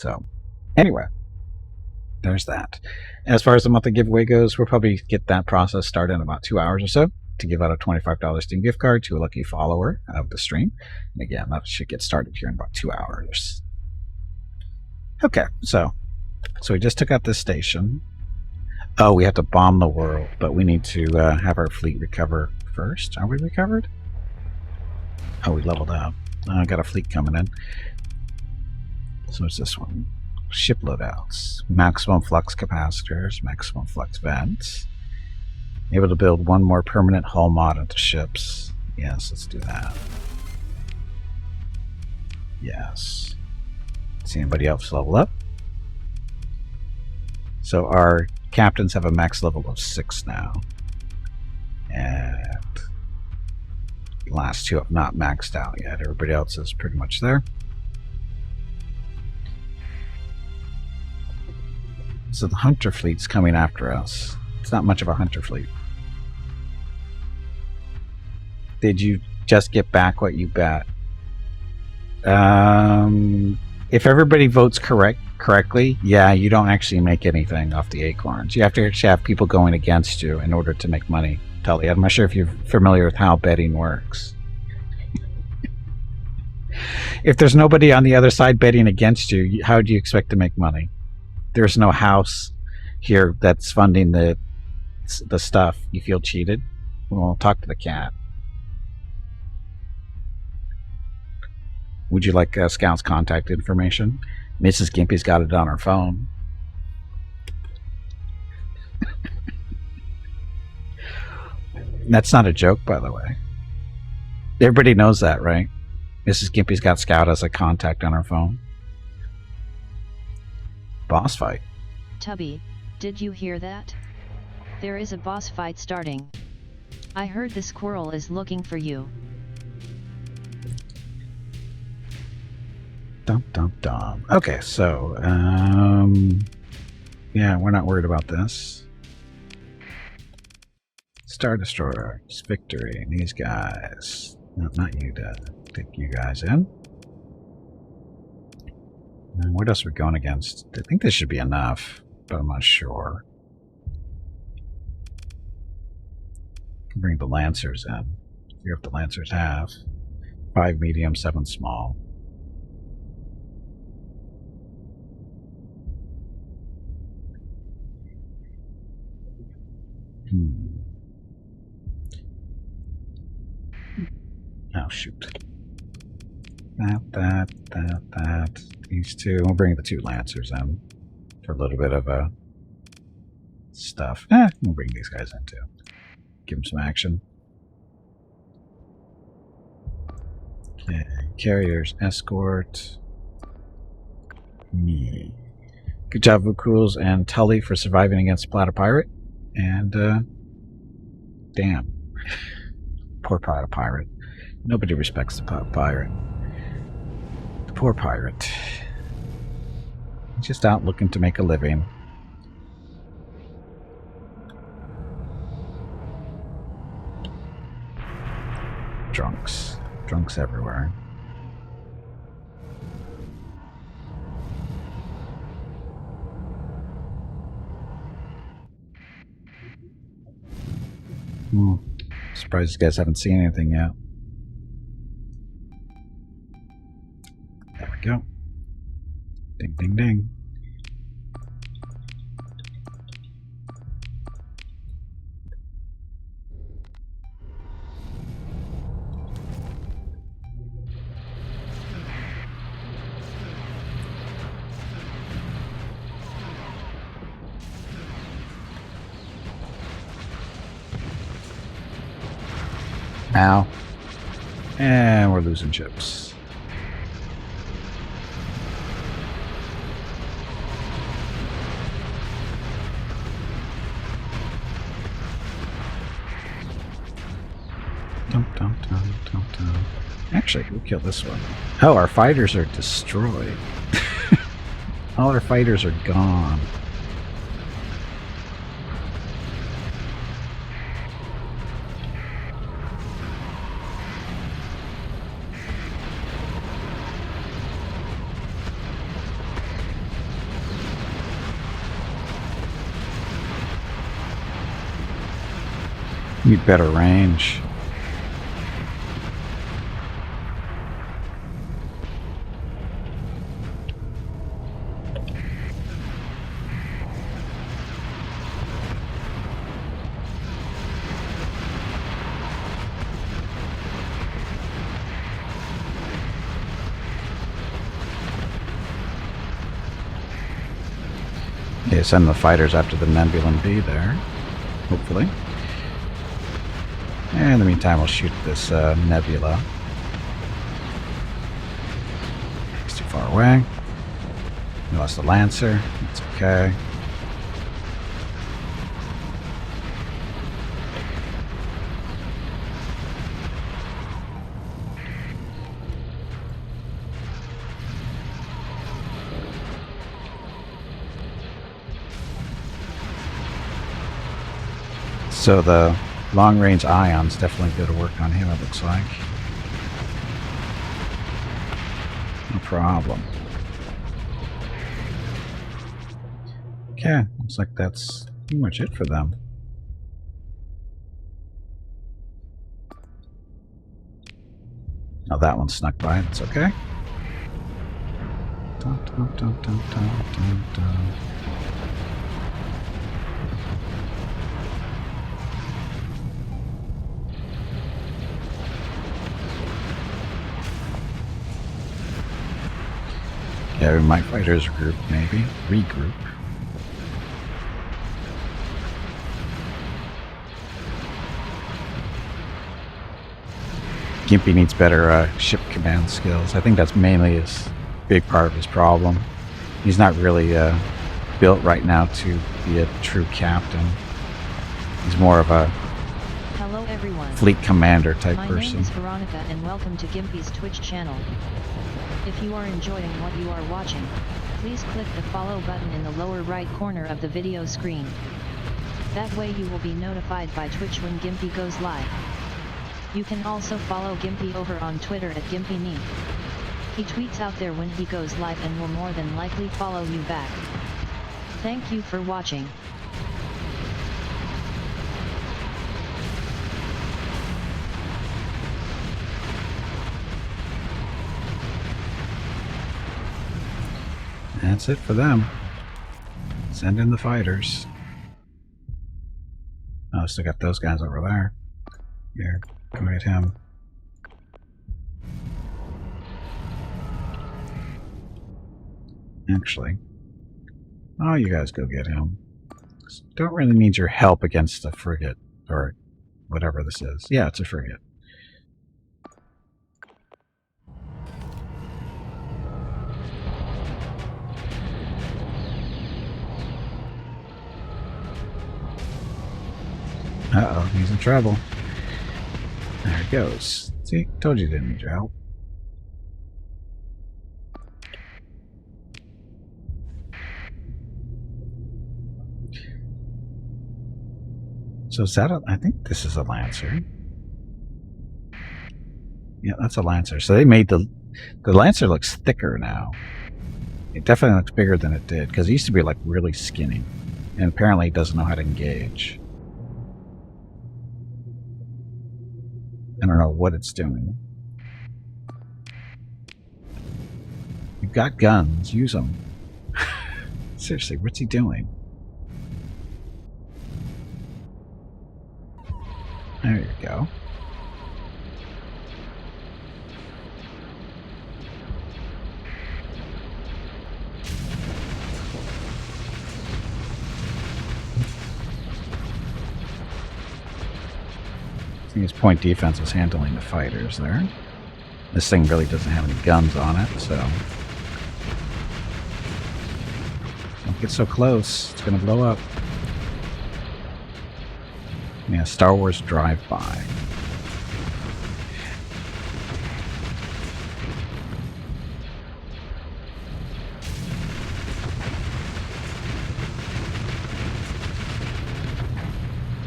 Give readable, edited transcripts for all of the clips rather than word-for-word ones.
So, anyway, there's that. As far as the monthly giveaway goes, we'll probably get that process started in about 2 hours or so to give out a $25 Steam gift card to a lucky follower of the stream. And again, that should get started here in about 2 hours. Okay, so we just took out this station. Oh, we have to bomb the world, but we need to have our fleet recover first. Are we recovered? Oh, we leveled up. I got a fleet coming in. So it's this one. Ship loadouts. Maximum flux capacitors. Maximum flux vents. Able to build one more permanent hull mod into ships. Yes, let's do that. Yes. See anybody else level up? So our captains have a max level of 6 now. And the last two have not maxed out yet. Everybody else is pretty much there. So the hunter fleet's coming after us. It's not much of a hunter fleet. Did you just get back what you bet? If everybody votes correctly, yeah, you don't actually make anything off the acorns. You have to actually have people going against you in order to make money. Tully, I'm not sure if you're familiar with how betting works. If there's nobody on the other side betting against you, how do you expect to make money? There's no house here that's funding the stuff. You feel cheated? Well, talk to the cat. Would you like Scout's contact information? Mrs. Gimpy's got it on her phone. That's not a joke, by the way. Everybody knows that, right? Mrs. Gimpy's got Scout as a contact on her phone. Boss fight. Tubby, did you hear that? There is a boss fight starting. I heard the squirrel is looking for you. Dum dum dum. Okay, so yeah, we're not worried about this. Star Destroyers, Victory, these guys. No, not you, Dad. Take you guys in. And what else are we going against? I think this should be enough, but I'm not sure. Can bring the Lancers in. See what the Lancers have. 5 medium, 7 small. Oh, shoot. That. These two. We'll bring the 2 Lancers in for a little bit of stuff. We'll bring these guys in too. Give them some action. Okay. Carriers, escort. Me. Good job, Vukuls and Tully, for surviving against Platter Pirate. And, damn. Poor Platter Pirate. Nobody respects the pirate. The poor pirate. He's just out looking to make a living. Drunks. Drunks everywhere. Surprised you guys haven't seen anything yet. There we go. Ding, ding, ding. Ow. And we're losing chips. Dum, dum, dum, dum, dum. Actually, we'll kill this one. Oh, our fighters are destroyed. All our fighters are gone. Need better range. Okay, send the fighters after the Nexerlin B there, hopefully. And in the meantime, we'll shoot this nebula. It's too far away. We lost the Lancer. That's okay. So the long-range ions definitely go to work on him, it looks like. No problem. Okay, looks like that's pretty much it for them. Oh, that one snuck by. It's okay. Dun, dun, dun, dun, dun, dun, dun. Yeah, we might fighters group, maybe. Regroup. Gimpy needs better ship command skills. I think that's mainly his big part of his problem. He's not really built right now to be a true captain. He's more of a Hello everyone. Fleet commander type My person. name is Veronica and welcome to Gimpy's Twitch channel. If you are enjoying what you are watching, please click the follow button in the lower right corner of the video screen. That way you will be notified by Twitch when Gimpy goes live. You can also follow Gimpy over on Twitter at GimpyNe. He tweets out there when he goes live and will more than likely follow you back. Thank you for watching. That's it for them. Send in the fighters. Oh, still got those guys over there. Here, go get him. Actually, oh, you guys go get him. Don't really need your help against a frigate, or whatever this is. Yeah, it's a frigate. Uh-oh, he's in trouble. There he goes. See, told you didn't need your help. So is that a, I think this is a Lancer. Yeah, that's a Lancer. So they made the Lancer looks thicker now. It definitely looks bigger than it did, because it used to be like really skinny. And apparently it doesn't know how to engage. I don't know what it's doing. You've got guns, use them. Seriously, what's he doing? There you go. I think his point defense is handling the fighters there. This thing really doesn't have any guns on it, so don't get so close. It's going to blow up. Yeah, Star Wars drive-by.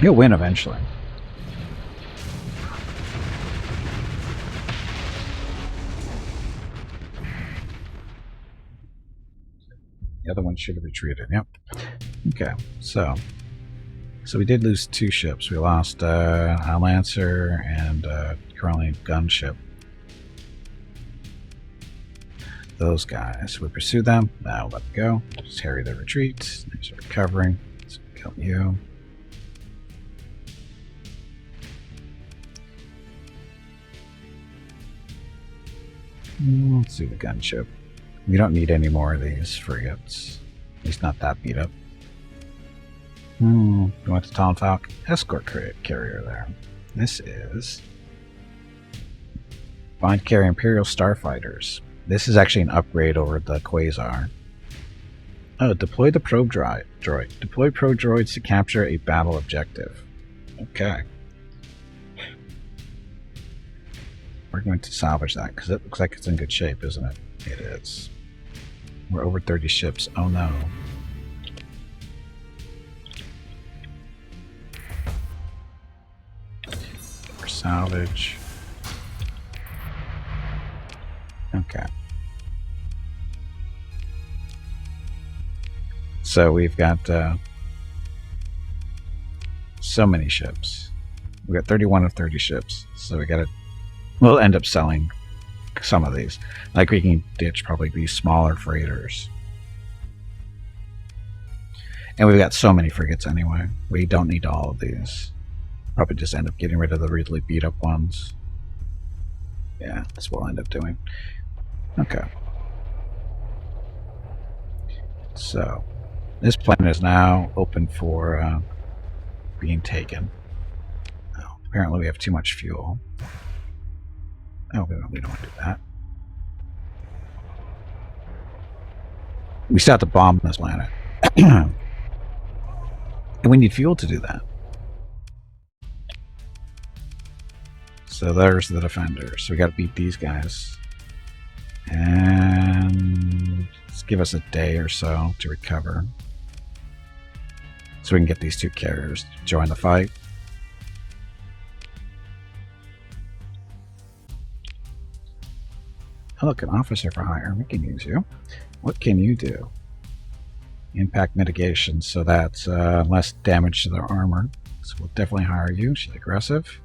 He'll win eventually. The other one should have retreated. Yep. Okay, so So we did lose 2 ships. We lost a Lancer and currently a gunship. Those guys. We pursue them. Now let them go. Just harry their retreat. There's recovering. Let's kill you. Let's do the gunship. We don't need any more of these frigates. At least not that beat up. We went to Talonfalk. Escort carrier there. This is... Find carry Imperial Starfighters. This is actually an upgrade over the Quasar. Oh, deploy the probe droid. Deploy probe droids to capture a battle objective. Okay. We're going to salvage that because it looks like it's in good shape, isn't it? It is. We're over 30 ships. Oh no. For salvage. Okay. So we've got so many ships. We got 31 of 30 ships. So we got to. We'll end up selling some of these. Like we can ditch probably these smaller freighters. And we've got so many frigates anyway. We don't need all of these. Probably just end up getting rid of the really beat up ones. Yeah, that's what we'll end up doing. Okay. So, this planet is now open for being taken. Oh, apparently we have too much fuel. Oh, we don't want to do that. We still have to bomb this planet. And we need fuel to do that. So there's the defenders. So we got to beat these guys. And let's give us a day or so to recover. So we can get these 2 carriers to join the fight. Oh, look, an officer for hire. We can use you. What can you do? Impact mitigation, so that's less damage to their armor. So we'll definitely hire you. She's aggressive.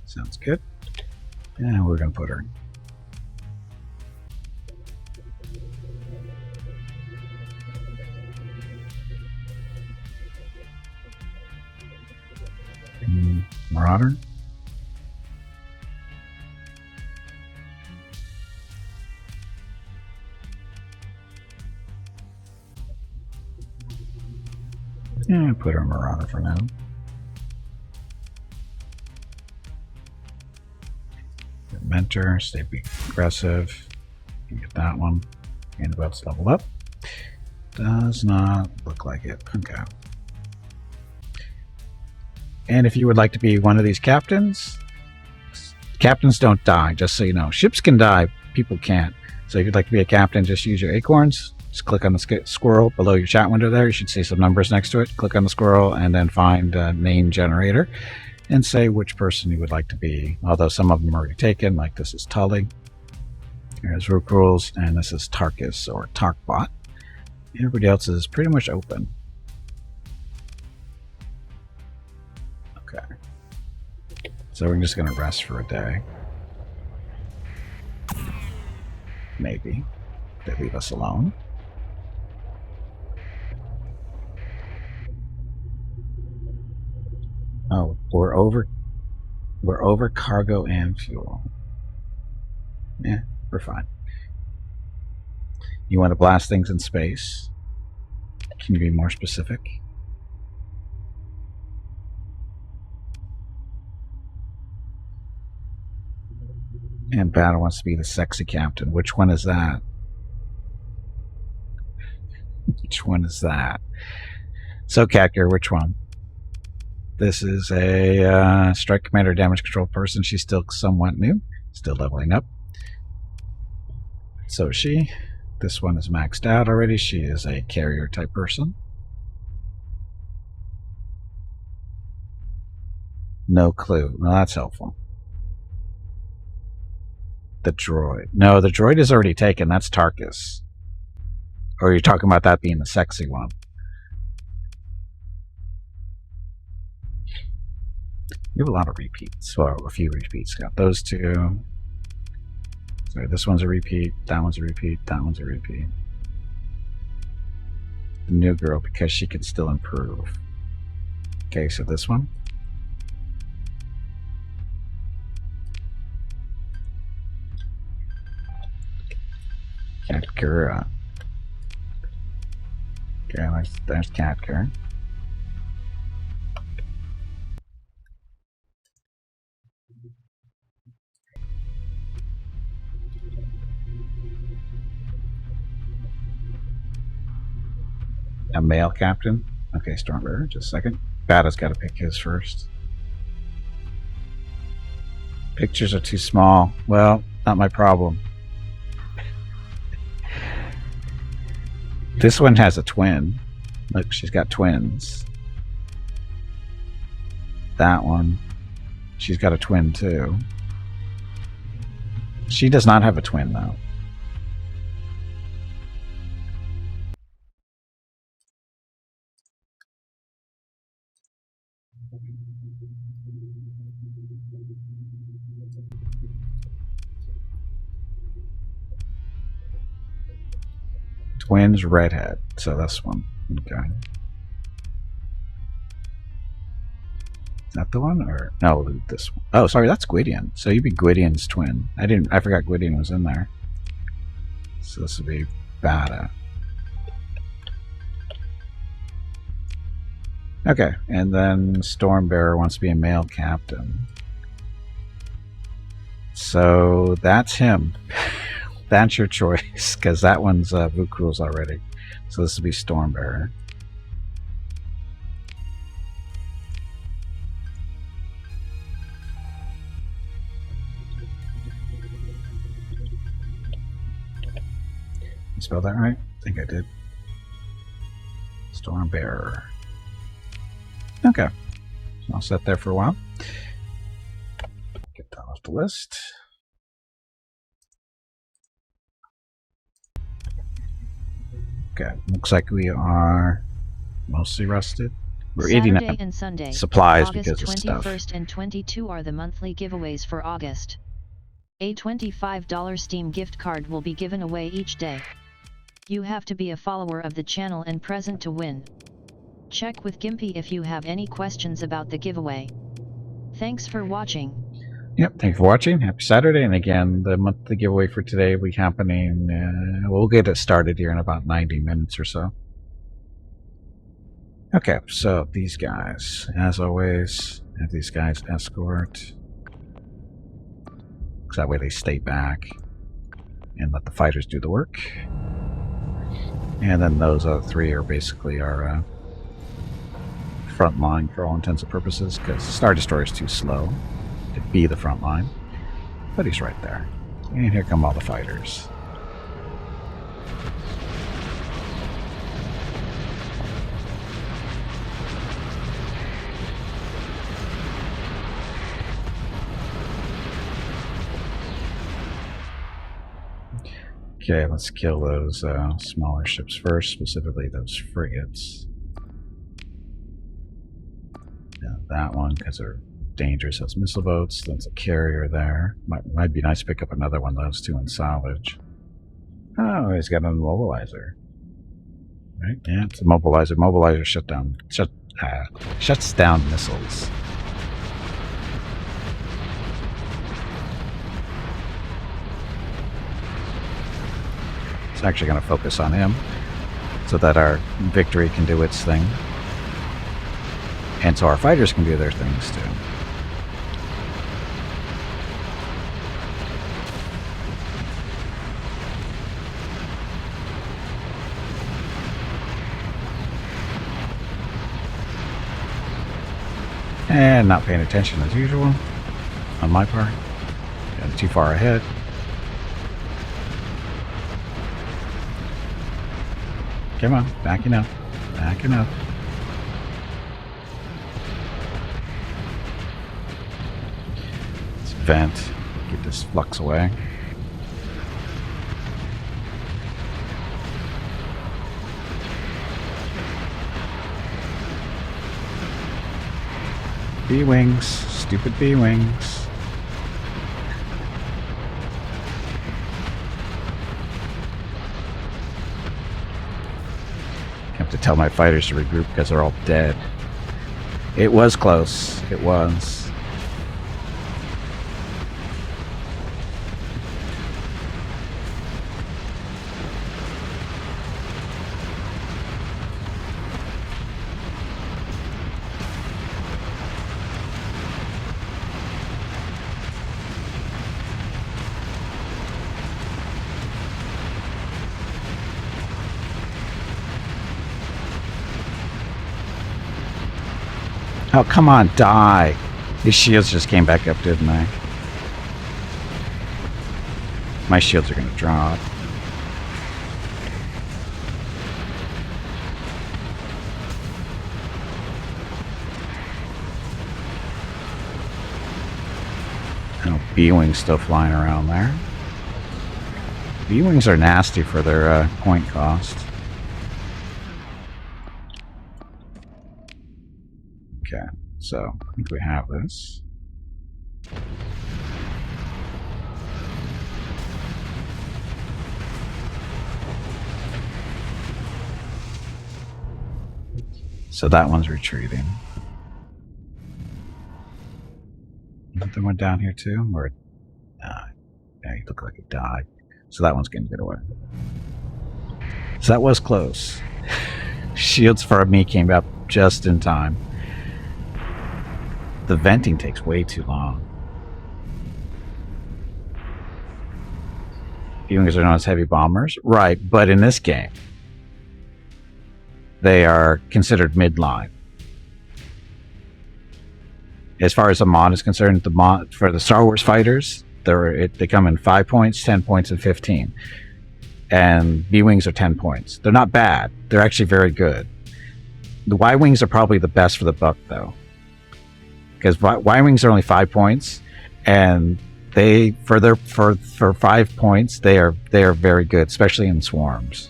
Sounds good. And we're going to put her. Marauder. Yeah, put her Marauder for now. Mentor, stay aggressive. You get that one. And about to level up. Does not look like it. Okay. And if you would like to be one of these captains, captains don't die, just so you know. Ships can die, people can't. So if you'd like to be a captain, just use your acorns. Just click on the squirrel below your chat window there. You should see some numbers next to it. Click on the squirrel and then find name generator and say which person you would like to be. Although some of them are already taken, like this is Tully. Here's Rook Rules, and this is Tarkus or Tarkbot. Everybody else is pretty much open. Okay. So we're just going to rest for a day. Maybe. They leave us alone. Oh, we're over cargo and fuel. Yeah, we're fine. You want to blast things in space? Can you be more specific? And Battle wants to be the sexy captain. Which one is that? Which one is that? So, Catger, which one? This is a strike commander damage control person. She's still somewhat new. Still leveling up. So is she. This one is maxed out already. She is a carrier type person. No clue. Well, that's helpful. The droid. No, the droid is already taken. That's Tarkus. Or are you talking about that being the sexy one? We have a lot of repeats. Well, a few repeats. Got those two. Sorry, this one's a repeat. That one's a repeat. That one's a repeat. The new girl, because she can still improve. Okay, so this one. Katkura. Okay, there's Katkura. A male captain. Okay, Stormbearer, just a second. Bada's got to pick his first. Pictures are too small. Well, not my problem. This one has a twin. Look, she's got twins. That one, she's got a twin too. She does not have a twin though. Twins, redhead. So that's one. Okay. Is that the one or no? This one. Oh, sorry, that's Gwydion. So you'd be Gwydion's twin. I forgot Gwydion was in there. So this would be Bada. Okay, and then Stormbearer wants to be a male captain. So that's him. That's your choice, because that one's Vukrul's already. So this will be Stormbearer. You spelled that right? I think I did. Stormbearer. Okay. So I'll set there for a while. Get that off the list. Okay, looks like we are mostly rusted. We're eating Saturday and Sunday, supplies August because of stuff. 21st and 22 are the monthly giveaways for August. A $25 Steam gift card will be given away each day. You have to be a follower of the channel and present to win. Check with Gimpy if you have any questions about the giveaway. Thanks for watching. Yep, thanks for watching. Happy Saturday. And again, the monthly giveaway for today will be happening. We'll get it started here in about 90 minutes or so. Okay, so these guys, as always, have these guys escort. Because that way they stay back and let the fighters do the work. And then those other three are basically our front line for all intents and purposes, because the Star Destroyer is too slow to be the front line, but he's right there. And here come all the fighters. Okay, let's kill those smaller ships first, specifically those frigates. Yeah, that one, because they're dangerous as missile boats. There's a carrier there. Might be nice to pick up another one of those two in salvage. Oh, he's got an immobilizer. Right? Yeah, it's a mobilizer. Mobilizer shuts down missiles. It's actually going to focus on him so that our victory can do its thing. And so our fighters can do their things too. And not paying attention as usual on my part. Got too far ahead. Come on, backing up. Backing up. Let's vent. Get this flux away. B-wings, Stupid B-Wings. I have to tell my fighters to regroup because they're all dead. It was close. It was. Oh, come on, die. These shields just came back up, didn't they? My shields are going to drop. Oh, B-Wings still flying around there. B-Wings are nasty for their point cost. Okay, so I think we have this. So that one's retreating. Another one down here too? Or yeah, he looked like he died. So that one's gonna get away. So that was close. Shields for me came up just in time. The venting takes way too long. B-Wings are known as heavy bombers. Right, but in this game, they are considered midline. As far as the mod is concerned, the mod for the Star Wars fighters, they come in 5 points, 10 points, and 15. And B-Wings are 10 points. They're not bad. They're actually very good. The Y-Wings are probably the best for the buck, though. Because Y-Wings are only 5 points, and they for 5 points they are very good, especially in swarms.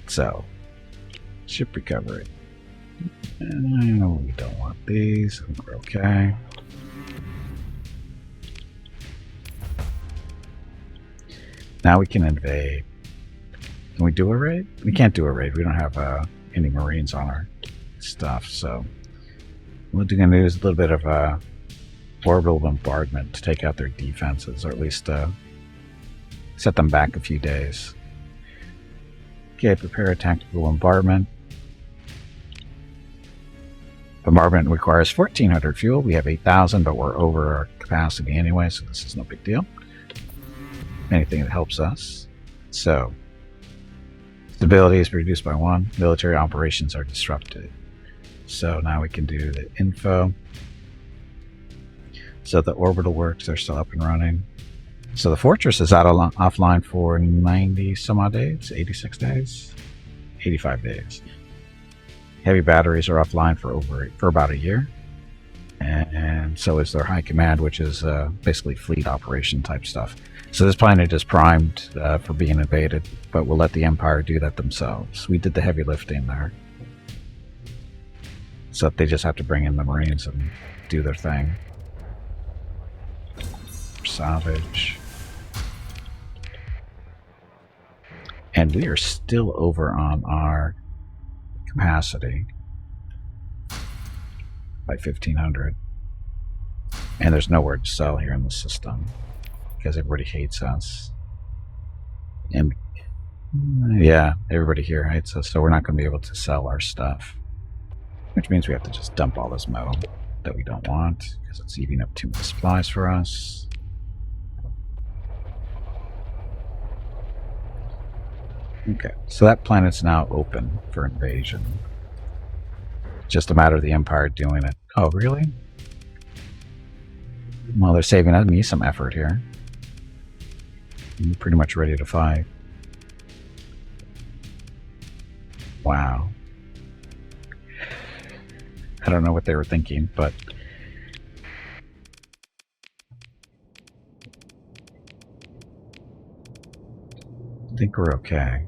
So ship recovery. We don't want these. We're okay. Now we can invade. Can we do a raid? We can't do a raid. We don't have any Marines on our stuff, so what we're going to do is a little bit of orbital bombardment to take out their defenses, or at least set them back a few days. Okay, prepare a tactical bombardment. Bombardment requires 1,400 fuel. We have 8,000, but we're over our capacity anyway, so this is no big deal. Anything that helps us. So, stability is reduced by 1. Military operations are disrupted. So now we can do the info. So the orbital works are still up and running. So the fortress is offline for 90 some odd days, 86 days, 85 days. Heavy batteries are offline for about a year. And so is their high command, which is basically fleet operation type stuff. So this planet is primed for being invaded, but we'll let the Empire do that themselves. We did the heavy lifting there. So they just have to bring in the Marines and do their thing. Salvage. And we are still over on our capacity by 1,500. And there's nowhere to sell here in the system because everybody hates us. And yeah, everybody here hates us, so we're not going to be able to sell our stuff. Which means we have to just dump all this metal that we don't want because it's eating up too many supplies for us. Okay, so that planet's now open for invasion. Just a matter of the Empire doing it. Oh, really? Well, they're saving me some effort here. I'm pretty much ready to fight. Wow. I don't know what they were thinking, but I think we're okay.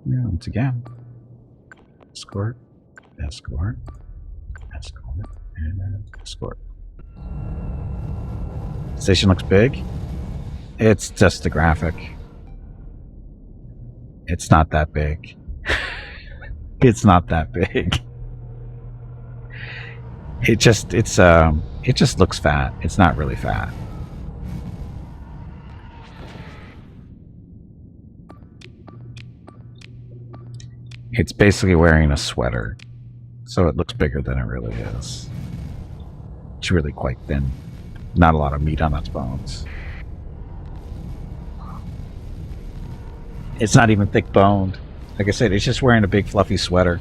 Yeah, once again. Escort, escort, escort, and escort. Station looks big. It's just a graphic. It's not that big. It's not that big. It just looks fat. It's not really fat. It's basically wearing a sweater, so it looks bigger than it really is. It's really quite thin. Not a lot of meat on its bones. It's not even thick boned. Like I said, it's just wearing a big fluffy sweater.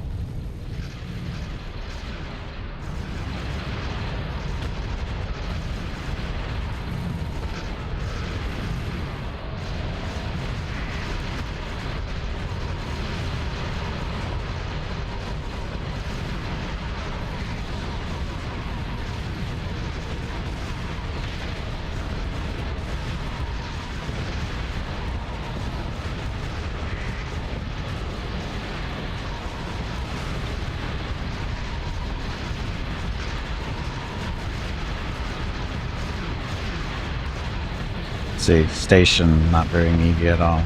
See, station not very needy at all.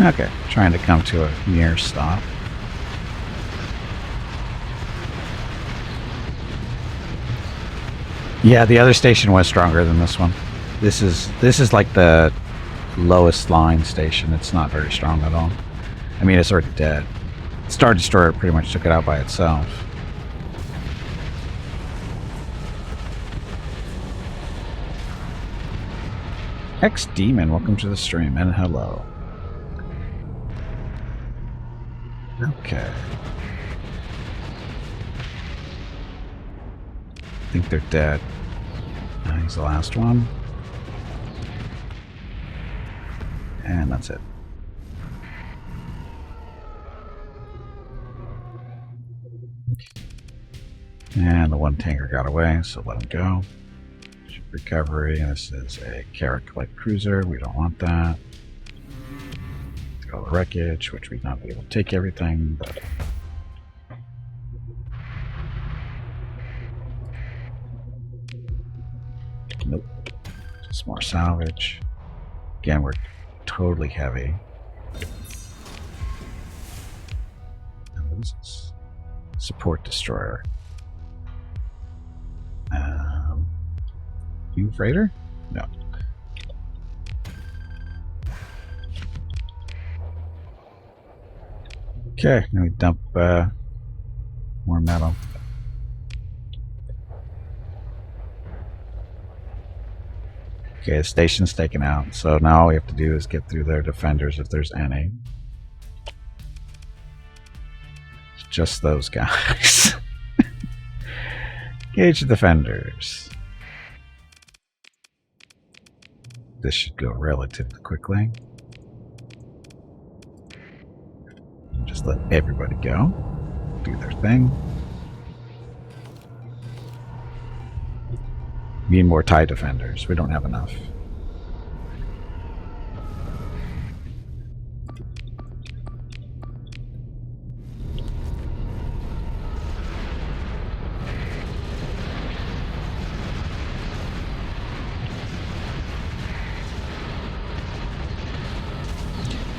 Okay, trying to come to a near stop. Yeah, the other station was stronger than this one. This is like the lowest line station. It's not very strong at all. I mean, it's already dead. Star Destroyer pretty much took it out by itself. X-Demon, welcome to the stream, and hello. Okay. I think they're dead. He's the last one. And that's it. And the one tanker got away, so let him go. Ship recovery. This is a Carrack light cruiser. We don't want that. All the wreckage, which we'd not be able to take everything, but nope. Just more salvage. Again, we're totally heavy. And what is this? Support destroyer. New freighter? No. Okay, now we dump more metal. Okay, the station's taken out, so now all we have to do is get through their defenders if there's any. It's just those guys. Gauge the defenders. This should go relatively quickly. Just let everybody go, do their thing. We need more TIE defenders. We don't have enough.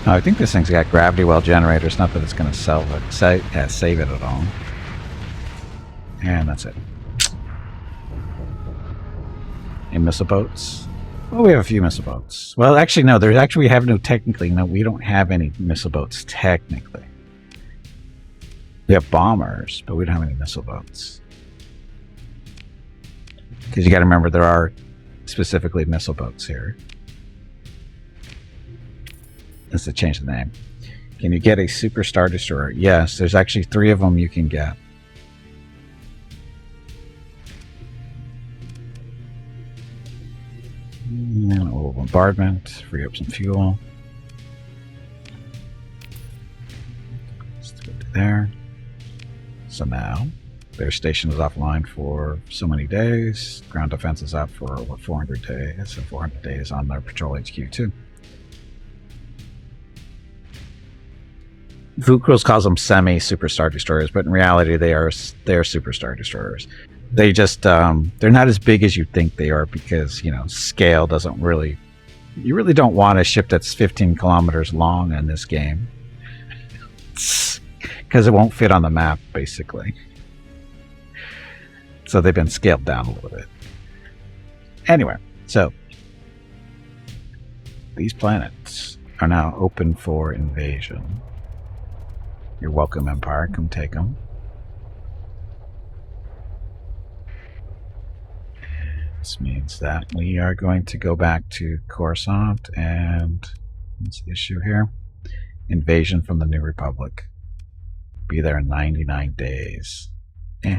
Oh, I think this thing's got gravity well generators. Not that it's going to save it at all. And that's it. Any missile boats? Well, we have a few missile boats. Well, actually, no. We have no technically. No, we don't have any missile boats technically. We have bombers, but we don't have any missile boats. Because you got to remember, there are specifically missile boats here. Let's change the name. Can you get a Super Star Destroyer? Yes, there's actually 3 of them you can get. And a little bombardment, free up some fuel. there. So now their station is offline for so many days. Ground defense is up for over 400 days, and 400 days on their patrol HQ too. Vukros calls them semi-superstar destroyers, but in reality they're superstar destroyers. They just they're not as big as you think they are, because scale doesn't really. You really don't want a ship that's 15 kilometers long in this game, because it won't fit on the map basically. So they've been scaled down a little bit. Anyway, so these planets are now open for invasion. You're welcome, Empire. Come take them. This means that we are going to go back to Coruscant, and what's the issue here? Invasion from the New Republic. Be there in 99 days. Okay,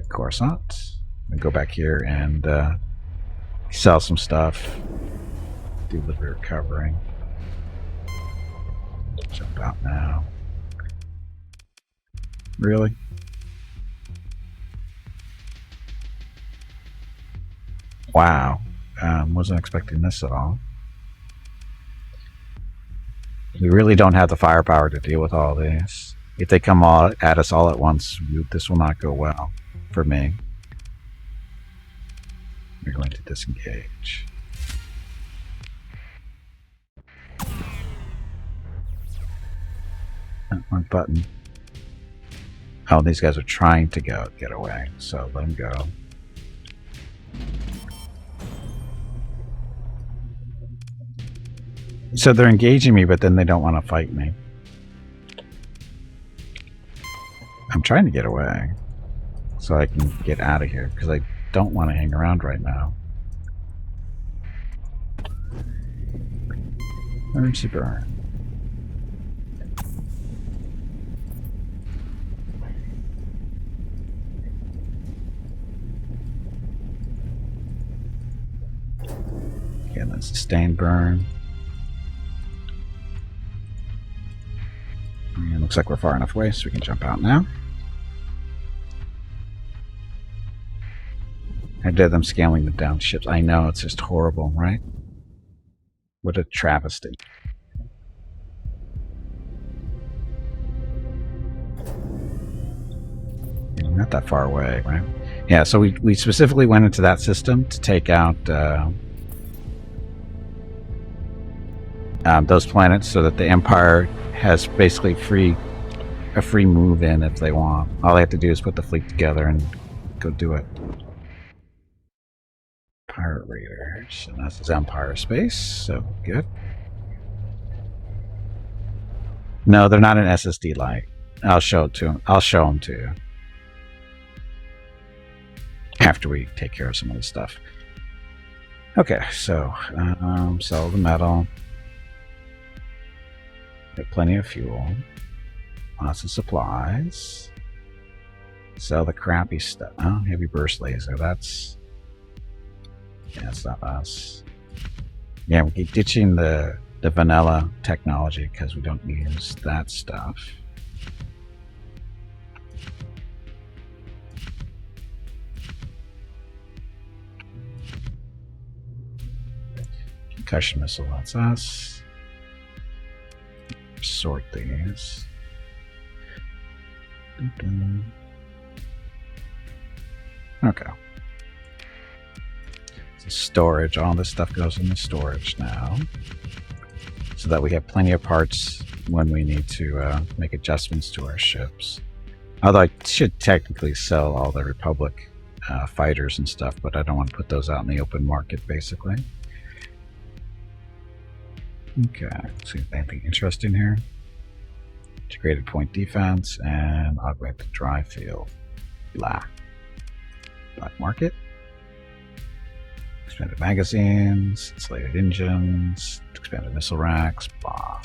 Coruscant. We go back here and sell some stuff. Do the recovering. Jump out now. Really? Wow. Wasn't expecting this at all. We really don't have the firepower to deal with all this. If they come all at us all at once, this will not go well for me. We're going to disengage. Wrong button. Oh, these guys are trying to get away, so let them go. So they're engaging me, but then they don't want to fight me. I'm trying to get away so I can get out of here, because I don't want to hang around right now. Emergency burn. Again, then sustained burn. And looks like we're far enough away so we can jump out now. I did them scaling the down ships. I know, it's just horrible, right? What a travesty. Not that far away, right? Yeah, so we specifically went into that system to take out those planets, so that the Empire has basically a free move in if they want. All they have to do is put the fleet together and go do it. Pirate raiders, and this is Empire space, so good. No, they're not an SSD light. I'll show it to them. I'll show them to you after we take care of some of this stuff. Okay, so sell the metal. Got plenty of fuel, lots of supplies. Sell the crappy stuff. Oh, heavy burst laser. That's not us. Yeah, we keep ditching the vanilla technology because we don't use that stuff. Concussion missile, that's us. Sort these. Okay. So storage, all this stuff goes into storage now, so that we have plenty of parts when we need to make adjustments to our ships. Although I should technically sell all the Republic fighters and stuff, but I don't want to put those out in the open market, basically. Okay, see anything interesting here? Integrated point defense and augmented dry field. Blah. Black market. Expanded magazines, insulated engines, expanded missile racks, blah.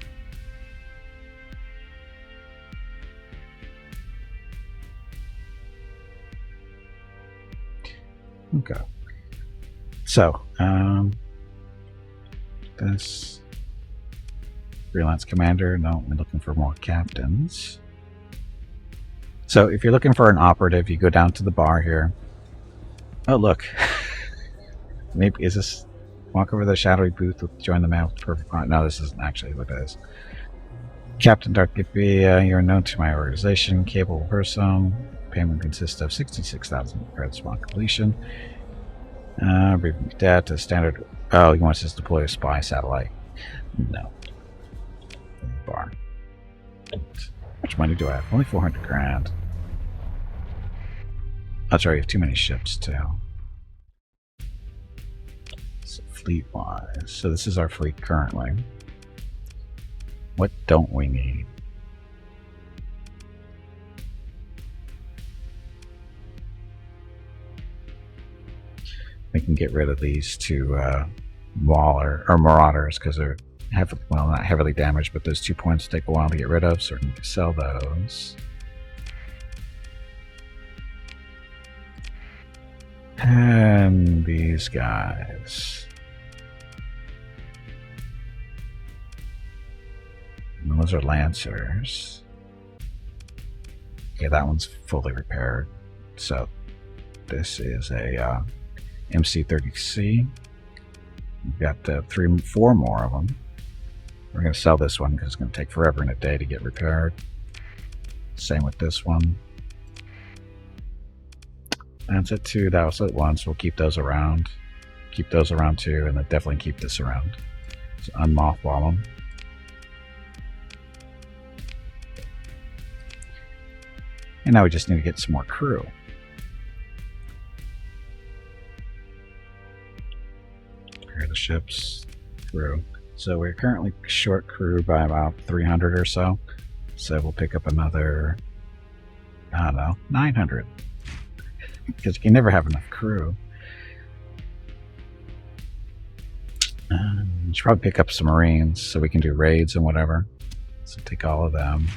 Okay. So, this. Freelance commander. No, we're looking for more captains. So if you're looking for an operative, you go down to the bar here. Oh, look. Maybe, is this... Walk over to the shadowy booth, join the man with the perfect point. No, this isn't actually what it is. Captain Dark Gippy, you're known to my organization. Capable person. Payment consists of 66,000 credits upon completion. Briefing debt to standard... Oh, he wants us to deploy a spy satellite. No. Bar. How much money do I have? Only 400 grand. Oh, sorry, you have too many ships, too. So, fleet-wise. So this is our fleet currently. What don't we need? We can get rid of these two Marauders because they're well, not heavily damaged, but those 2 points take a while to get rid of, so we can sell those. And these guys. And those are Lancers. Yeah, that one's fully repaired. So this is a MC30C. We've got 4 more of them. We're going to sell this one because it's going to take forever and a day to get repaired. Same with this one. That's it too. That was it once. We'll keep those around. Keep those around too, and then definitely keep this around. So unmothball them. And now we just need to get some more crew. Prepare the ships. Crew. So we're currently short crew by about 300 or so. So we'll pick up another, I don't know, 900. Because you can never have enough crew. You should probably pick up some Marines so we can do raids and whatever. So take all of them.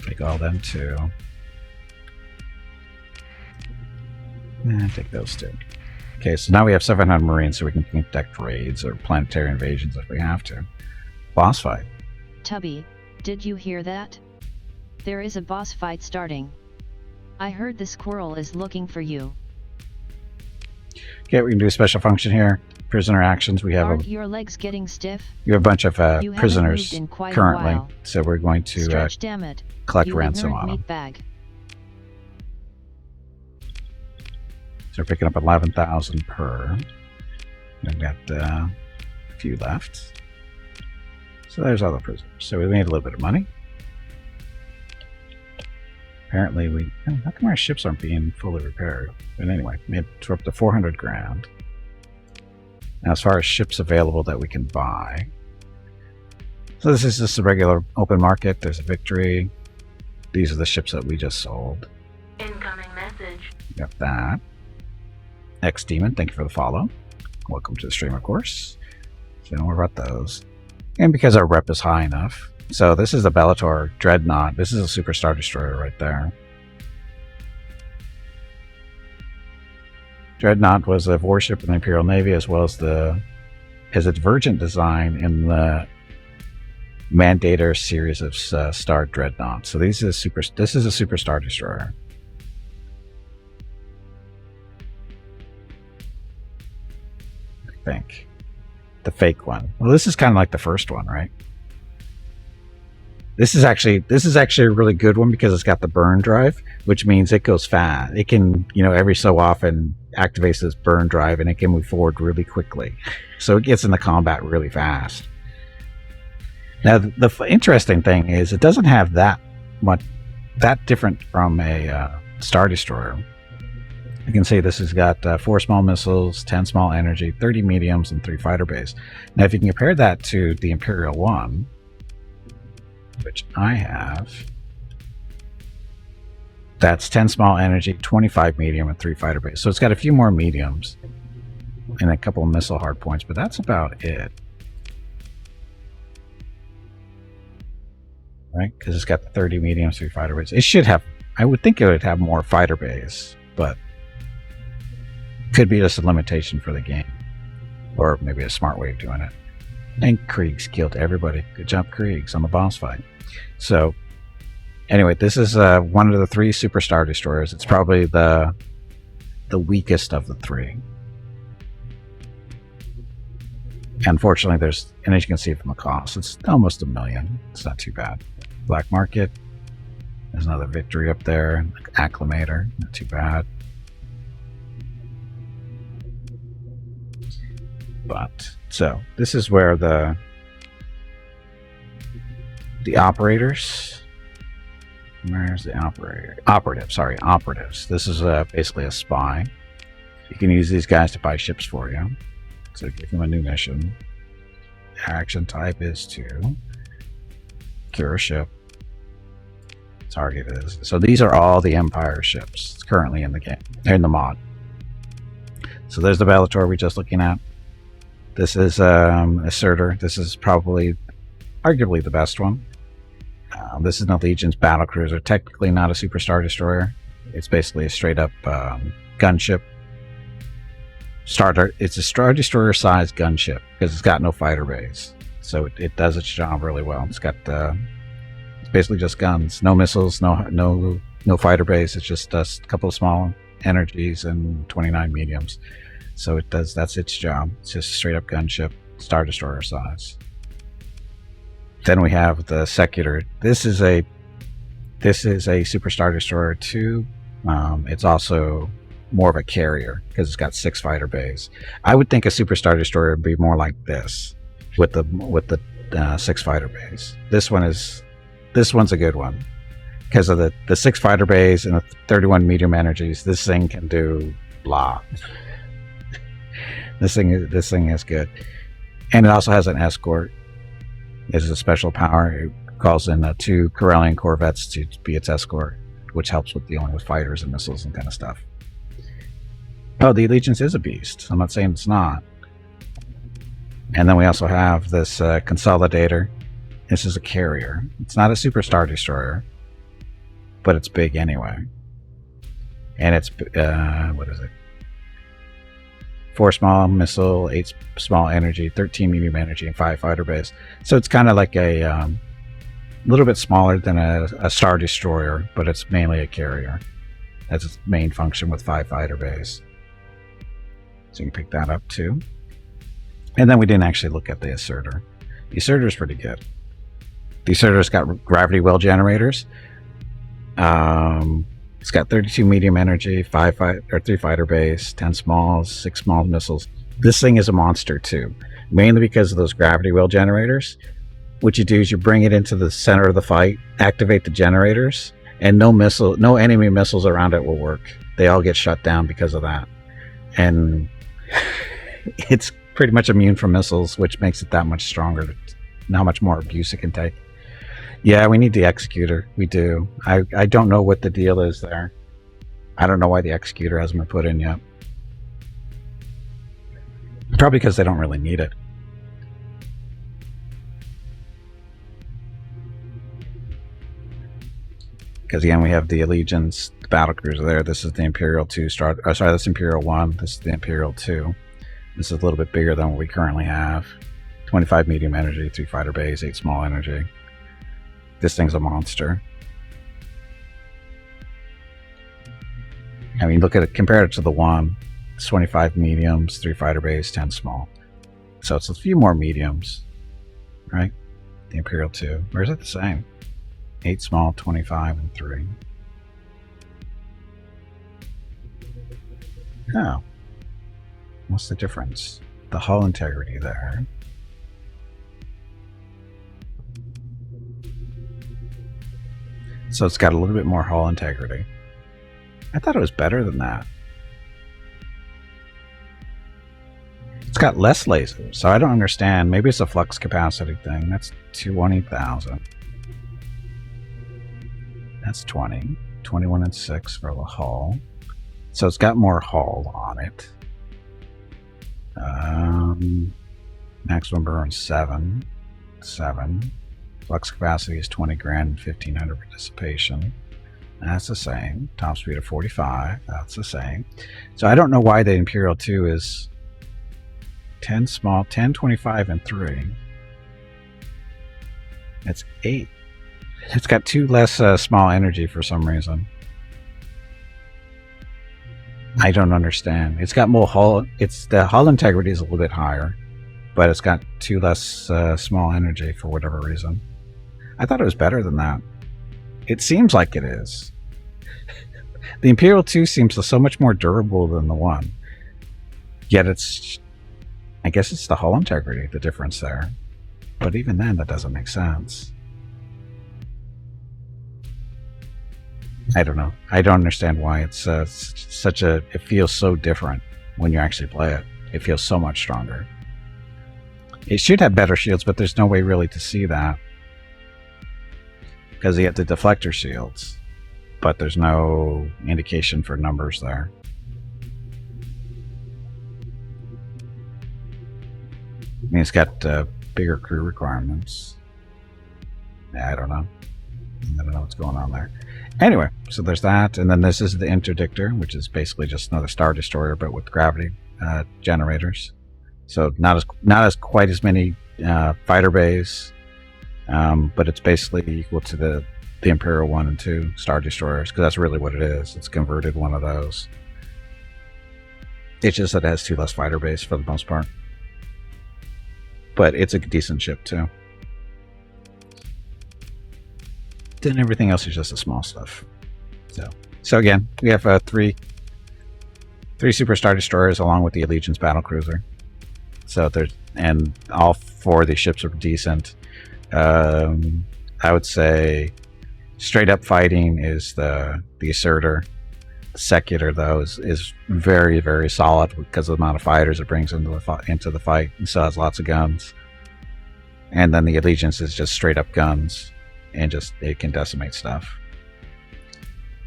Take all of them too. And take those too. Okay, so now we have 700 Marines, so we can conduct raids or planetary invasions if we have to. Boss fight. Tubby, did you hear that? There is a boss fight starting. I heard the squirrel is looking for you. Okay, we can do a special function here. Prisoner actions. We have Aren't your legs getting stiff? You have a bunch of prisoners currently, so we're going to Stretch, damn it. collect You ransom ignorant on them. meatbag. So we're picking up 11,000 per. We've got a few left. So there's all the prisoners. So we made a little bit of money. Apparently we... How come our ships aren't being fully repaired? But anyway, we're up to 400 grand. Now as far as ships available that we can buy. So this is just a regular open market. There's a Victory. These are the ships that we just sold. Incoming message. Got that. X-Demon, thank you for the follow. Welcome to the stream, of course. So don't worry about those. And because our rep is high enough. So this is the Bellator Dreadnought. This is a Super Star Destroyer right there. Dreadnought was a warship in the Imperial Navy as well as a divergent design in the Mandator series of Star Dreadnought. So this is a Super Star Destroyer. I think. The fake one. Well, this is kind of like the first one, right? This is actually a really good one because it's got the burn drive, which means it goes fast. It can, every so often activates this burn drive and it can move forward really quickly. So it gets into combat really fast. Now, the interesting thing is it doesn't have that different from a Star Destroyer. You can see this has got 4 small missiles, 10 small energy, 30 mediums, and 3 fighter bays. Now, if you can compare that to the Imperial One, which I have, that's 10 small energy, 25 medium, and 3 fighter bays. So it's got a few more mediums and a couple of missile hard points, but that's about it. Right? Because it's got the 30 mediums, 3 fighter bays. It should have, I would think it would have more fighter bays, but could be just a limitation for the game. or maybe a smart way of doing it. And Kriegs killed everybody. Good job, Kriegs, on the boss fight. So, anyway, this is one of the 3 Super Star Destroyers. It's probably the weakest of the 3. Unfortunately, there's, and as you can see from the cost, it's almost $1 million. It's not too bad. Black Market. There's another victory up there. Acclimator, not too bad. But so this is where the operators. Where's the operator? Operatives. This is basically a spy. You can use these guys to buy ships for you. So give them a new mission. Action type is to cure a ship. Target is. So these are all the Empire ships currently in the game. They're in the mod. So there's the Bellator we're just looking at. This is Assertor. This is probably, arguably the best one. This is an Legion's battle cruiser. Technically not a Super Star Destroyer. It's basically a straight up gunship. It's a Star Destroyer sized gunship because it's got no fighter bays, so it does its job really well. It's got it's basically just guns, no missiles, no fighter bays. It's just a couple of small energies and 29 mediums. So that's its job. It's just a straight up gunship, Star Destroyer size. Then we have the Secutor. This is a Super Star Destroyer 2. It's also more of a carrier because it's got 6 fighter bays. I would think a Super Star Destroyer would be more like this with the 6 fighter bays. This one's a good one because of the 6 fighter bays and the 31 medium energies. This thing can do blah. This thing is good, and it also has an escort. It's a special power. It calls in 2 Corellian corvettes to be its escort, which helps with dealing with fighters and missiles and kind of stuff. Oh, the Allegiance is a beast. I'm not saying it's not. And then we also have this Consolidator. This is a carrier. It's not a Super Star Destroyer, but it's big anyway. And it's, what is it? 4 small missile, 8 small energy, 13 medium energy, and 5 fighter bays. So it's kind of like a little bit smaller than a Star Destroyer, but it's mainly a carrier. That's its main function with 5 fighter bays. So you can pick that up too. And then we didn't actually look at the Assertor. The Assertor is pretty good. The Assertor's got gravity well generators. It's got 32 medium energy, 3 fighter bays, 10 smalls, 6 small missiles. This thing is a monster too, mainly because of those gravity well generators. What you do is you bring it into the center of the fight, activate the generators, and no enemy missiles around it will work. They all get shut down because of that. And it's pretty much immune from missiles, which makes it that much stronger, and how much more abuse it can take. Yeah, we need the Executor. We do. I don't know what the deal is there. I don't know why the Executor hasn't been put in yet. Probably because they don't really need it. Because again, we have the Allegiance battlecruiser there. This is the Imperial 2 Star. Oh, sorry, that's Imperial 1. This is the Imperial 2. This is a little bit bigger than what we currently have. 25 medium energy, 3 fighter bays, 8 small energy. This thing's a monster. I mean, look at it, compare it to the 1. It's 25 mediums, 3 fighter bays, 10 small. So it's a few more mediums, right? The Imperial 2. Or is it the same? 8 small, 25, and 3. Oh. What's the difference? The hull integrity there. So it's got a little bit more hull integrity. I thought it was better than that. It's got less lasers, so I don't understand. Maybe it's a flux capacity thing. That's 20,000. That's 20. 21 and 6 for the hull. So it's got more hull on it. Maximum burn 7. Flux capacity is 20 grand, 1500 for dissipation. That's the same. Top speed of 45. That's the same. So I don't know why the Imperial 2 is 10 small, 10, 25, and 3. That's 8. It's got 2 less small energy for some reason. I don't understand. It's got more hull. The hull integrity is a little bit higher, but it's got 2 less small energy for whatever reason. I thought it was better than that. It seems like it is. The Imperial 2 seems so much more durable than the 1. Yet I guess it's the hull integrity, the difference there. But even then, that doesn't make sense. I don't know. I don't understand why it's it feels so different when you actually play it. It feels so much stronger. It should have better shields, but there's no way really to see that. Because you get the deflector shields, but there's no indication for numbers there. I mean, it's got bigger crew requirements. I don't know. I don't know what's going on there. Anyway, so there's that, and then this is the interdictor, which is basically just another Star Destroyer, but with gravity generators. So not as quite as many fighter bays, but it's basically equal to the Imperial 1 and 2 Star Destroyers, because that's really what it is. It's converted one of those. It's just that it has 2 less fighter bays for the most part. But it's a decent ship too. Then everything else is just the small stuff. So again, we have 3 Super Star Destroyers along with the Allegiance Battlecruiser. So and all 4 of these ships are decent. I would say straight up fighting is the Assertor. The Secular, though, is very, very solid because of the amount of fighters it brings into the fight. It still has lots of guns. And then the Allegiance is just straight up guns, and it can decimate stuff.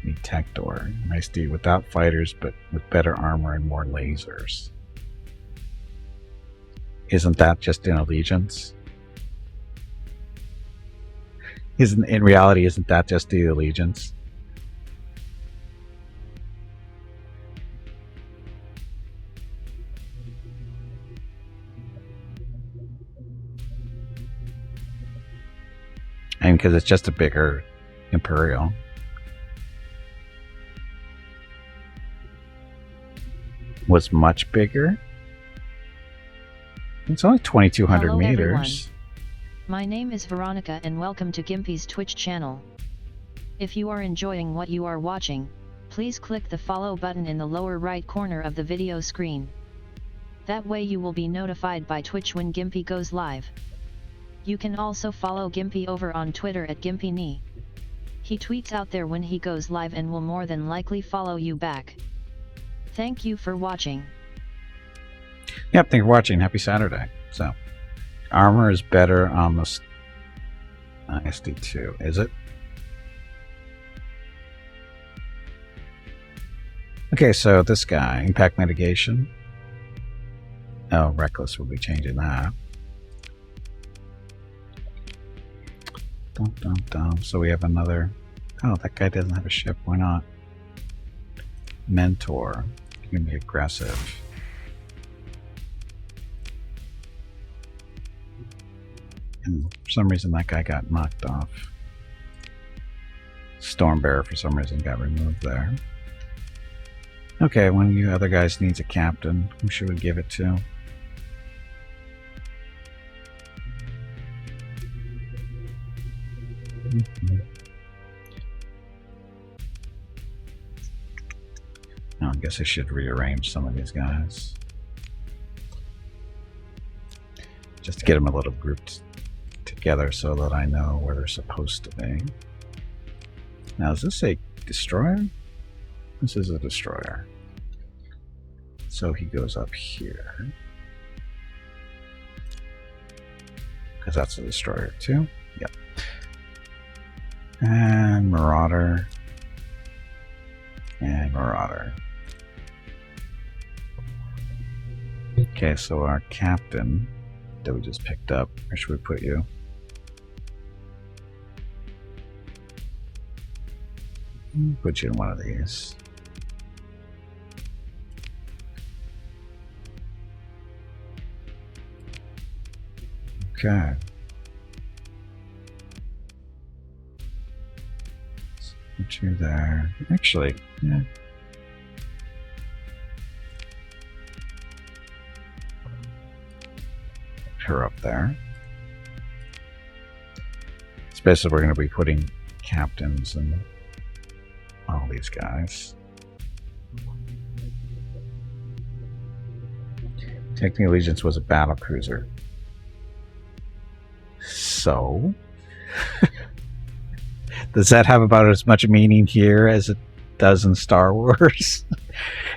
The Tector, nice dude, without fighters but with better armor and more lasers. Isn't that just an Allegiance? In reality, isn't that just the Allegiance? And because it's just a bigger Imperial. Was much bigger. It's only 2,200 Hello meters. everyone. My name is Veronica and welcome to Gimpy's Twitch channel. If you are enjoying what you are watching, please click the follow button in the lower right corner of the video screen. That way you will be notified by Twitch when Gimpy goes live. You can also follow Gimpy over on Twitter at GimpyKnee. He tweets out there when he goes live and will more than likely follow you back. Thank you for watching. Yep, thank you for watching. Happy Saturday. So, armor is better on the SD2, is it? Okay, so this guy, impact mitigation. Oh, reckless will be changing that. Dum, dum, dum. So we have another. Oh, that guy doesn't have a ship. Why not? Mentor. You can be aggressive. And for some reason that guy got knocked off. Stormbearer for some reason got removed there. Okay, one of you other guys needs a captain. Who should we give it to? Oh, I guess I should rearrange some of these guys. Just to get them a little grouped together so that I know where they're supposed to be. Now, is this a destroyer? This is a destroyer. So he goes up here. Because that's a destroyer too. Yep. And Marauder. And Marauder. Okay, so our captain that we just picked up, where should we put you? Put you in one of these. Okay. Put you there. Actually, yeah. Put her up there. Especially, we're going to be putting captains and all these guys. Taking Allegiance was a battle cruiser. So, does that have about as much meaning here as it does in Star Wars?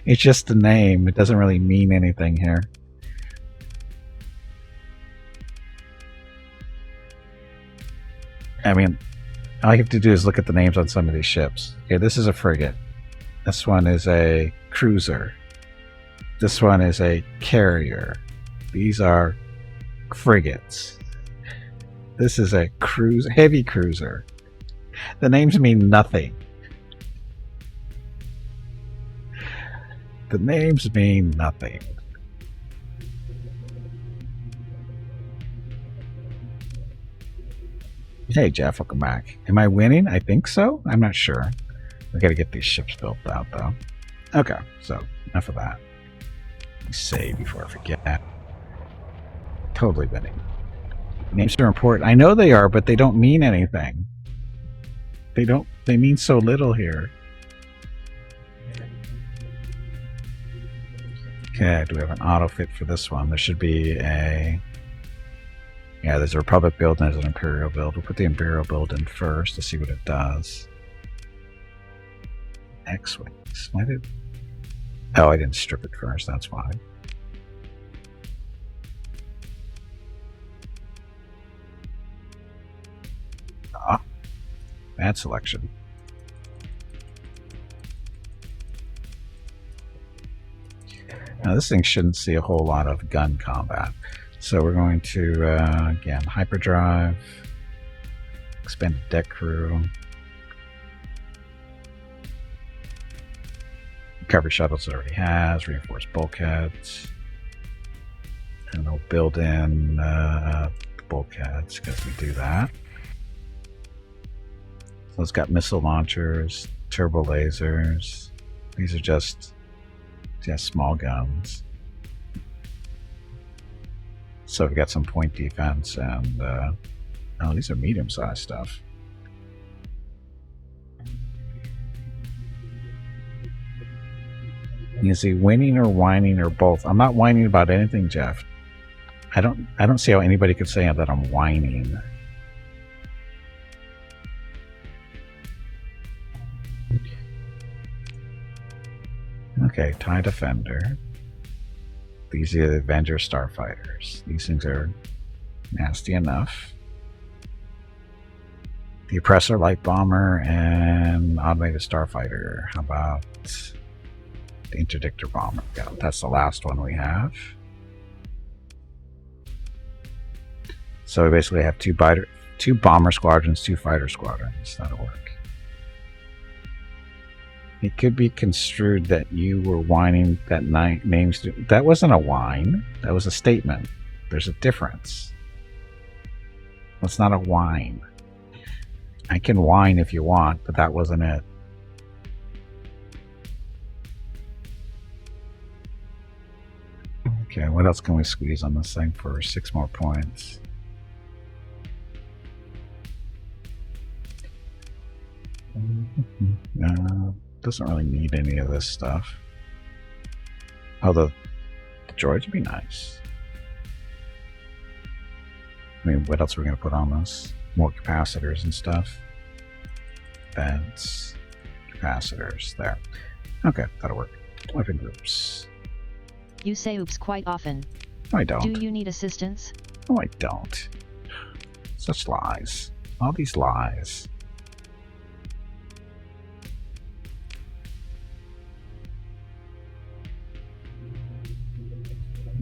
It's just a name. It doesn't really mean anything here. I mean, all you have to do is look at the names on some of these ships. Okay, this is a frigate. This one is a cruiser. This one is a carrier. These are frigates. This is a heavy cruiser. The names mean nothing. The names mean nothing. Hey Jeff, welcome back. Am I winning? I think so. I'm not sure. We gotta get these ships built out though. Okay, so enough of that. Save before I forget. Totally winning. Names are important. I know they are, but they don't mean anything. They mean so little here. Okay, do we have an auto fit for this one? There should be a... Yeah, there's a Republic build and there's an Imperial build. We'll put the Imperial build in first to see what it does. X-Wings. Why did... Oh, I didn't strip it first, that's why. Ah, bad selection. Now this thing shouldn't see a whole lot of gun combat. So we're going to, again, hyperdrive, expanded deck crew, recovery shuttles it already has, reinforced bulkheads, and we'll build in the bulkheads because we do that. So it's got missile launchers, turbo lasers. These are just small guns. So we've got some point defense and oh, these are medium-sized stuff. You see, winning or whining or both. I'm not whining about anything, Jeff. I don't see how anybody could say that I'm whining. Okay, TIE Defender. These are the Avenger Starfighters. These things are nasty enough. The Oppressor Light Bomber and Automated Starfighter. How about the Interdictor Bomber? Yeah, that's the last one we have. So we basically have two bomber squadrons, two fighter squadrons. That'll work. It could be construed that you were whining that names. That wasn't a whine. That was a statement. There's a difference. It's not a whine. I can whine if you want, but that wasn't it. Okay, what else can we squeeze on this thing for 6 more points? Doesn't really need any of this stuff. Although the droids would be nice. I mean, what else are we going to put on this? More capacitors and stuff. Vents, capacitors, there. Okay, that'll work. Weapon groups. You say oops quite often. No, I don't. Do you need assistance? No, I don't. Such lies. All these lies.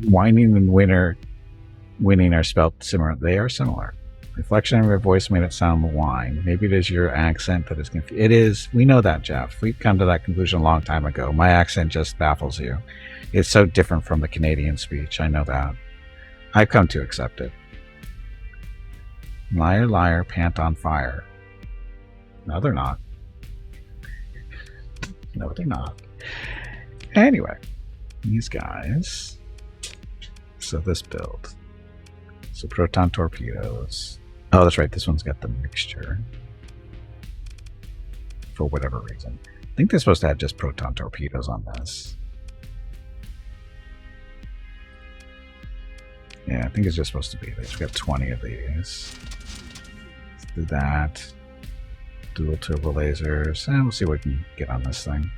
Whining and winning are spelled similar. They are similar. Reflection of your voice made it sound whine. Maybe it is your accent that is confused. It is. We know that, Jeff. We've come to that conclusion a long time ago. My accent just baffles you. It's so different from the Canadian speech. I know that. I've come to accept it. Liar, liar, pant on fire. No, they're not. No, they're not. Anyway, these guys. So this build. So proton torpedoes. Oh, that's right. This one's got the mixture. For whatever reason. I think they're supposed to have just proton torpedoes on this. Yeah, I think it's just supposed to be this. We've got 20 of these. Let's do that. Dual turbo lasers. And we'll see what we can get on this thing.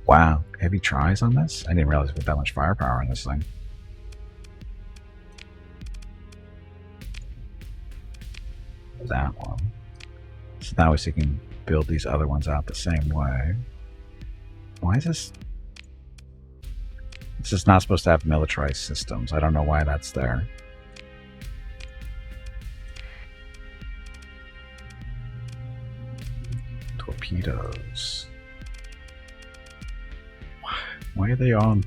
Wow, heavy tries on this? I didn't realize we had that much firepower on this thing. That one. So now we can build these other ones out the same way. Why is this? This is not supposed to have militarized systems. I don't know why that's there. Torpedoes. Why are they all in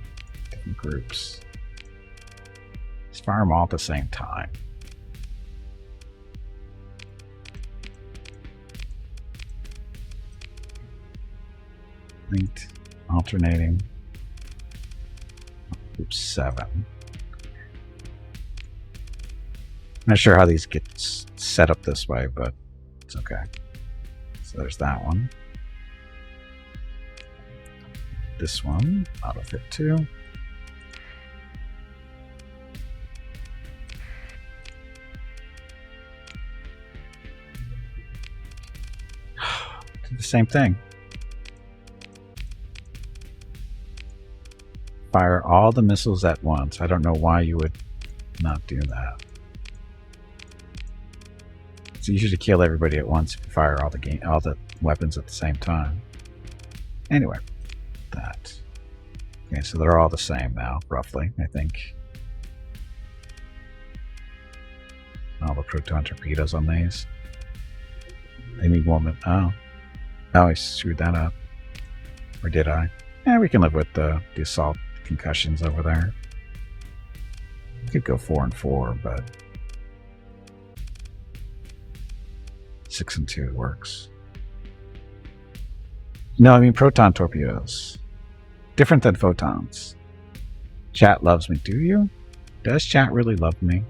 different groups? Let's fire them all at the same time. Linked, alternating. Group 7. I'm not sure how these get set up this way, but it's okay. So there's that one. This one, auto fit 2. Do the same thing. Fire all the missiles at once. I don't know why you would not do that. It's easier to kill everybody at once if you fire all the weapons at the same time. Anyway, that. Okay, so they're all the same now, roughly, I think. All the proton torpedoes on these. They need more. Oh, I screwed that up. Or did I? Yeah, we can live with the assault concussions over there. Could go 4 and 4, but 6 and 2 works. No, I mean proton torpedoes. Different than photons. Chat loves me. Do you? Does chat really love me?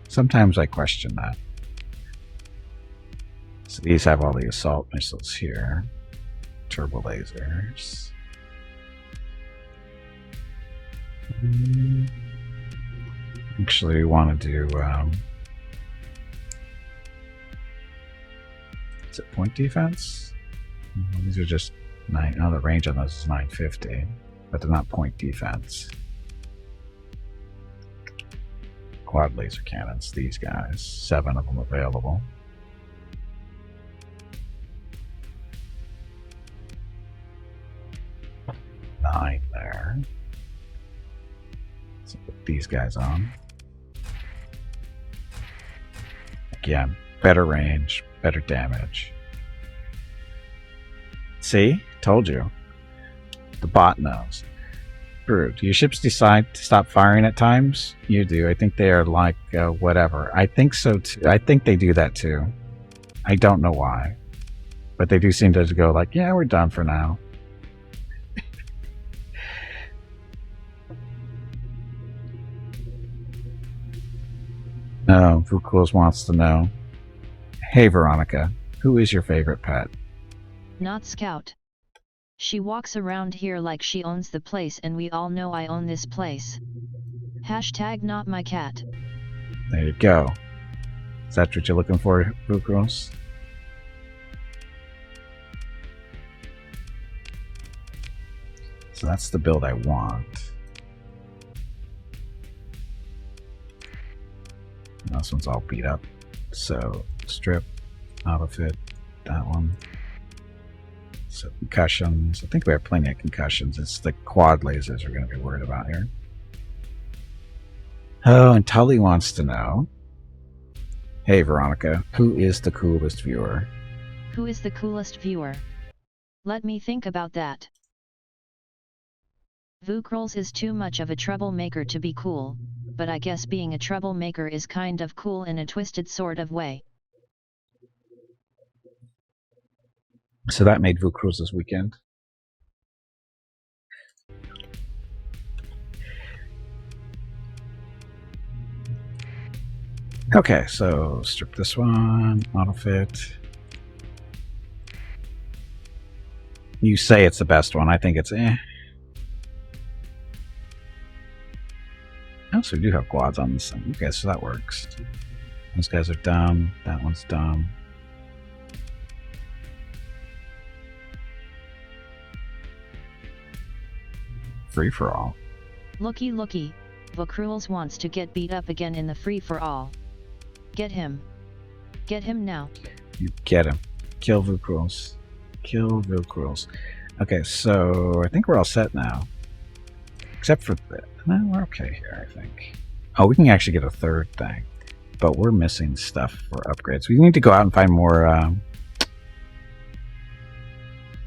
Sometimes I question that. So these have all the assault missiles here. Turbo lasers. Actually, we want to do is it point defense? These are just 9. Oh, the range on those is 950, but they're not point defense. Quad laser cannons, these guys, 7 of them available. Nine there. So put these guys on. Again, better range, better damage. See? Told you. The bot knows. True. Do your ships decide to stop firing at times? You do. I think they are like whatever. I think so too. I think they do that too. I don't know why. But they do seem to go like, yeah, we're done for now. No, Vukulos wants to know. Hey Veronica, who is your favorite pet? Not Scout. She walks around here like she owns the place, and we all know I own this place. Hashtag not my cat. There you go. Is that what you're looking for, Vukulos? So that's the build I want. And this one's all beat up. So strip, auto fit, that one. So concussions. I think we have plenty of concussions. It's the quad lasers we're going to be worried about here. Oh, and Tully wants to know. Hey Veronica, who is the coolest viewer? Who is the coolest viewer? Let me think about that. Vukrolls is too much of a troublemaker to be cool, but I guess being a troublemaker is kind of cool in a twisted sort of way. So that made Vukrolls this weekend. Okay, so strip this one, auto fit. You say it's the best one. I think it's eh. Oh, so we do have quads on this thing. Okay, so that works. Those guys are dumb. That one's dumb. Free for all. Looky looky, Vukrolls wants to get beat up again in the free-for-all. Get him. Get him now. You get him. Kill Vukrolls. Kill Vukrolls. Okay, so I think we're all set now. Except for that. No, we're okay here, I think. Oh, we can actually get a third thing. But we're missing stuff for upgrades. We need to go out and find more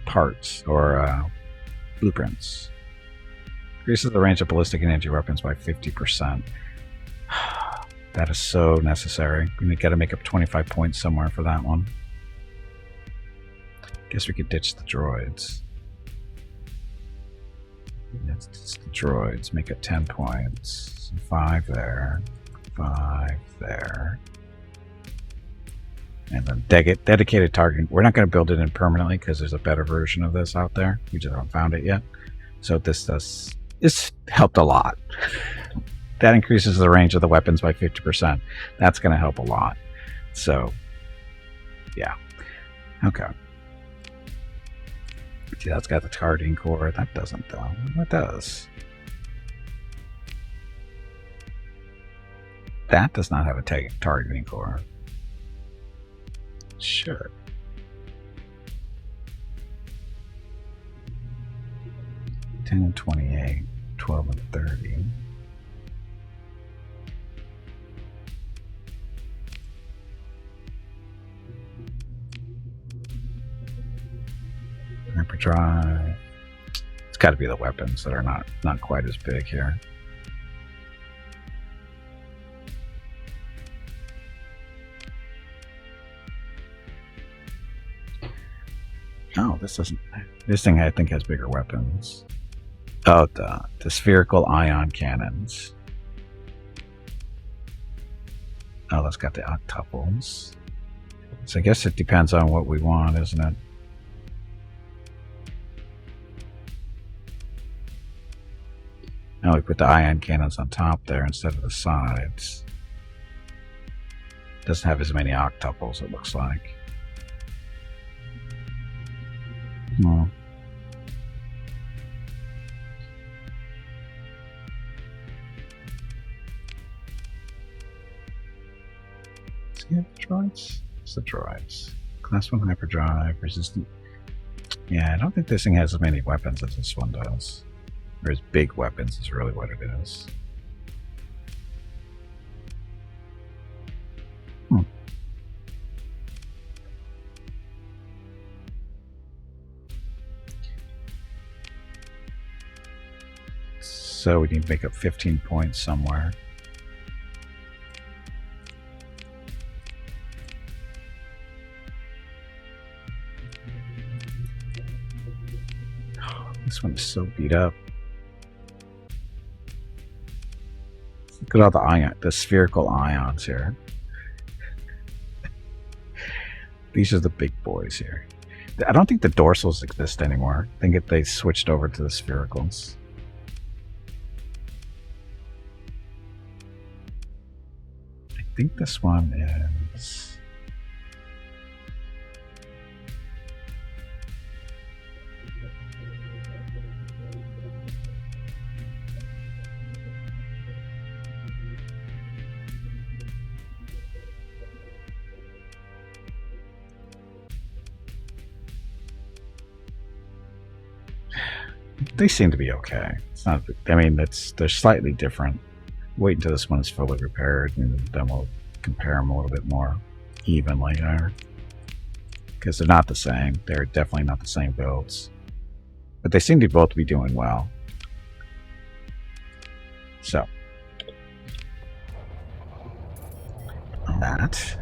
parts or blueprints. Increases the range of ballistic and energy weapons by 50%. That is so necessary. We got to make up 25 points somewhere for that one. Guess we could ditch the droids. Let's ditch the droids. Make it 10 points. 5 there. 5 there. And then dedicated targeting. We're not going to build it in permanently because there's a better version of this out there. We just haven't found it yet. So this helped a lot. That increases the range of the weapons by 50%. That's going to help a lot. So, yeah. Okay. See, that's got the targeting core. That doesn't, though. What does? That does not have a targeting core. Sure. And 28, 12 and 30. Hyperdrive. It's got to be the weapons that are not quite as big here. Oh, this doesn't. This thing I think has bigger weapons. Oh, the spherical ion cannons. Oh, that's got the octuples. So I guess it depends on what we want, isn't it? Now we put the ion cannons on top there instead of the sides. Doesn't have as many octuples, it looks like. Well. Yeah, the droids. It's the droids. Class 1 hyperdrive, resistant. Yeah, I don't think this thing has as many weapons as this one does. Or as big weapons is really what it is. So we need to make up 15 points somewhere. This one is so beat up. Look at all the spherical ions here. These are the big boys here. I don't think the dorsals exist anymore. I think they switched over to the sphericals. I think this one is... They seem to be okay. It's not. I mean, they're slightly different. Wait until this one is fully repaired, and then we'll compare them a little bit more evenly there. Because they're not the same. They're definitely not the same builds. But they seem to both be doing well. So that.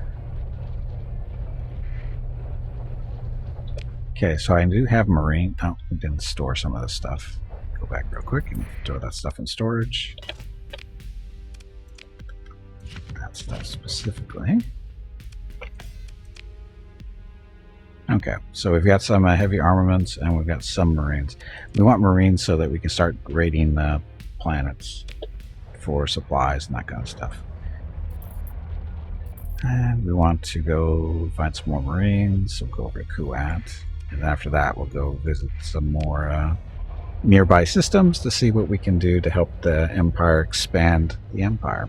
Okay, so I do have marine. Oh, we didn't store some of this stuff. Go back real quick and throw that stuff in storage. That stuff specifically. Okay, so we've got some heavy armaments and we've got some marines. We want marines so that we can start raiding planets for supplies and that kind of stuff. And we want to go find some more marines. We'll go over to Kuwait. And after that, we'll go visit some more nearby systems to see what we can do to help the Empire expand the Empire.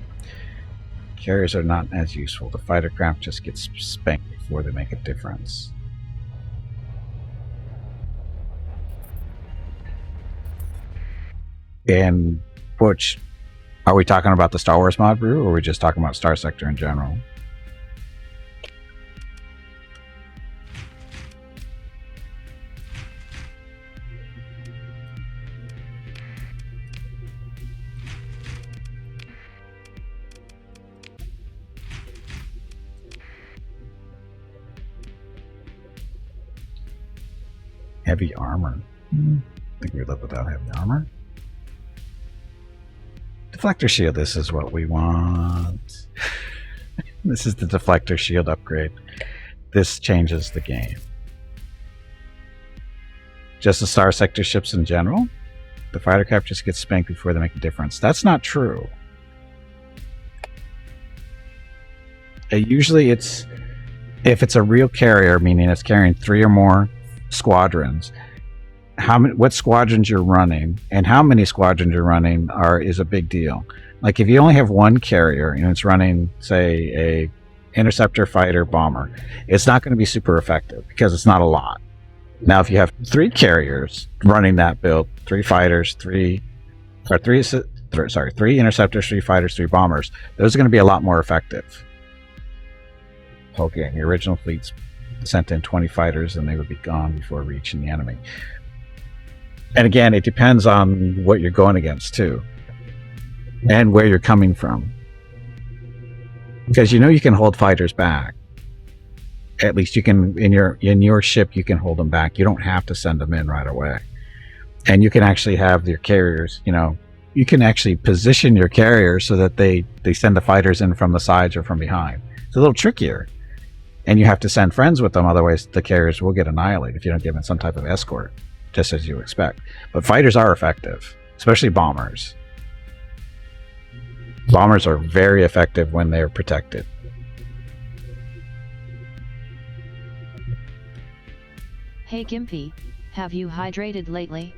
Carriers are not as useful. The fighter craft just gets spanked before they make a difference. And which, are we talking about the Star Wars mod brew, or are we just talking about Starsector in general? Heavy armor. I think we live without heavy armor. Deflector shield, this is what we want. This is the deflector shield upgrade. This changes the game. Just the Starsector ships in general? The fighter craft just gets spanked before they make a difference. That's not true. Usually it's, if it's a real carrier, meaning it's carrying 3 or more squadrons, what squadrons you're running and how many squadrons you're running is a big deal. Like if you only have one carrier and it's running, say, a interceptor, fighter, bomber, it's not going to be super effective because it's not a lot. Now if you have 3 carriers running that build, 3 fighters, 3 interceptors, 3 fighters, 3 bombers, those are going to be a lot more effective. Okay, the original fleets sent in 20 fighters and they would be gone before reaching the enemy. And again, it depends on what you're going against too, and where you're coming from. Because you can hold fighters back. At least you can, in your ship, you can hold them back. You don't have to send them in right away. And you can actually have your carriers, you can actually position your carriers so that they send the fighters in from the sides or from behind. It's a little trickier. And you have to send friends with them, otherwise the carriers will get annihilated if you don't give them some type of escort, just as you expect. But fighters are effective, especially bombers. Bombers are very effective when they're protected. Hey Gimpy, have you hydrated lately?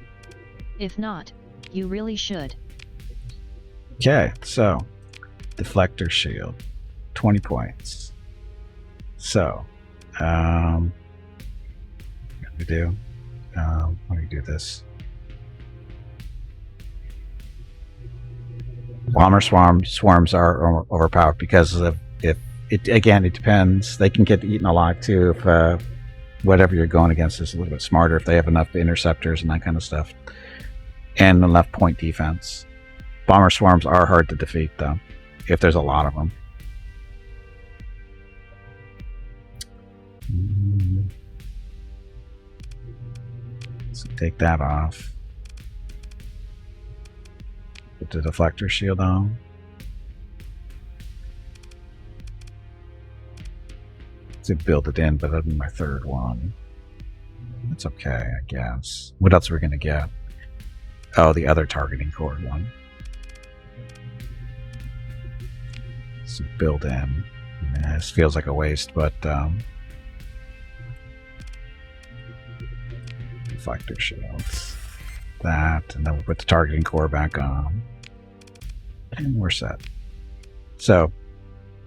If not, you really should. Okay, so deflector shield, 20 points. So, what do we do? How do you do this? Bomber swarms are overpowered because of it depends. They can get eaten alive too if whatever you're going against is a little bit smarter, if they have enough interceptors and that kind of stuff, and enough point defense. Bomber swarms are hard to defeat though, if there's a lot of them. So take that off. Put the deflector shield on. To build it in, but that'll be my 3rd one. That's okay, I guess. What else are we gonna get? Oh, the other targeting core one. So build in. Yeah, this feels like a waste, but deflector shields. That, and then we'll put the targeting core back on. And we're set. So,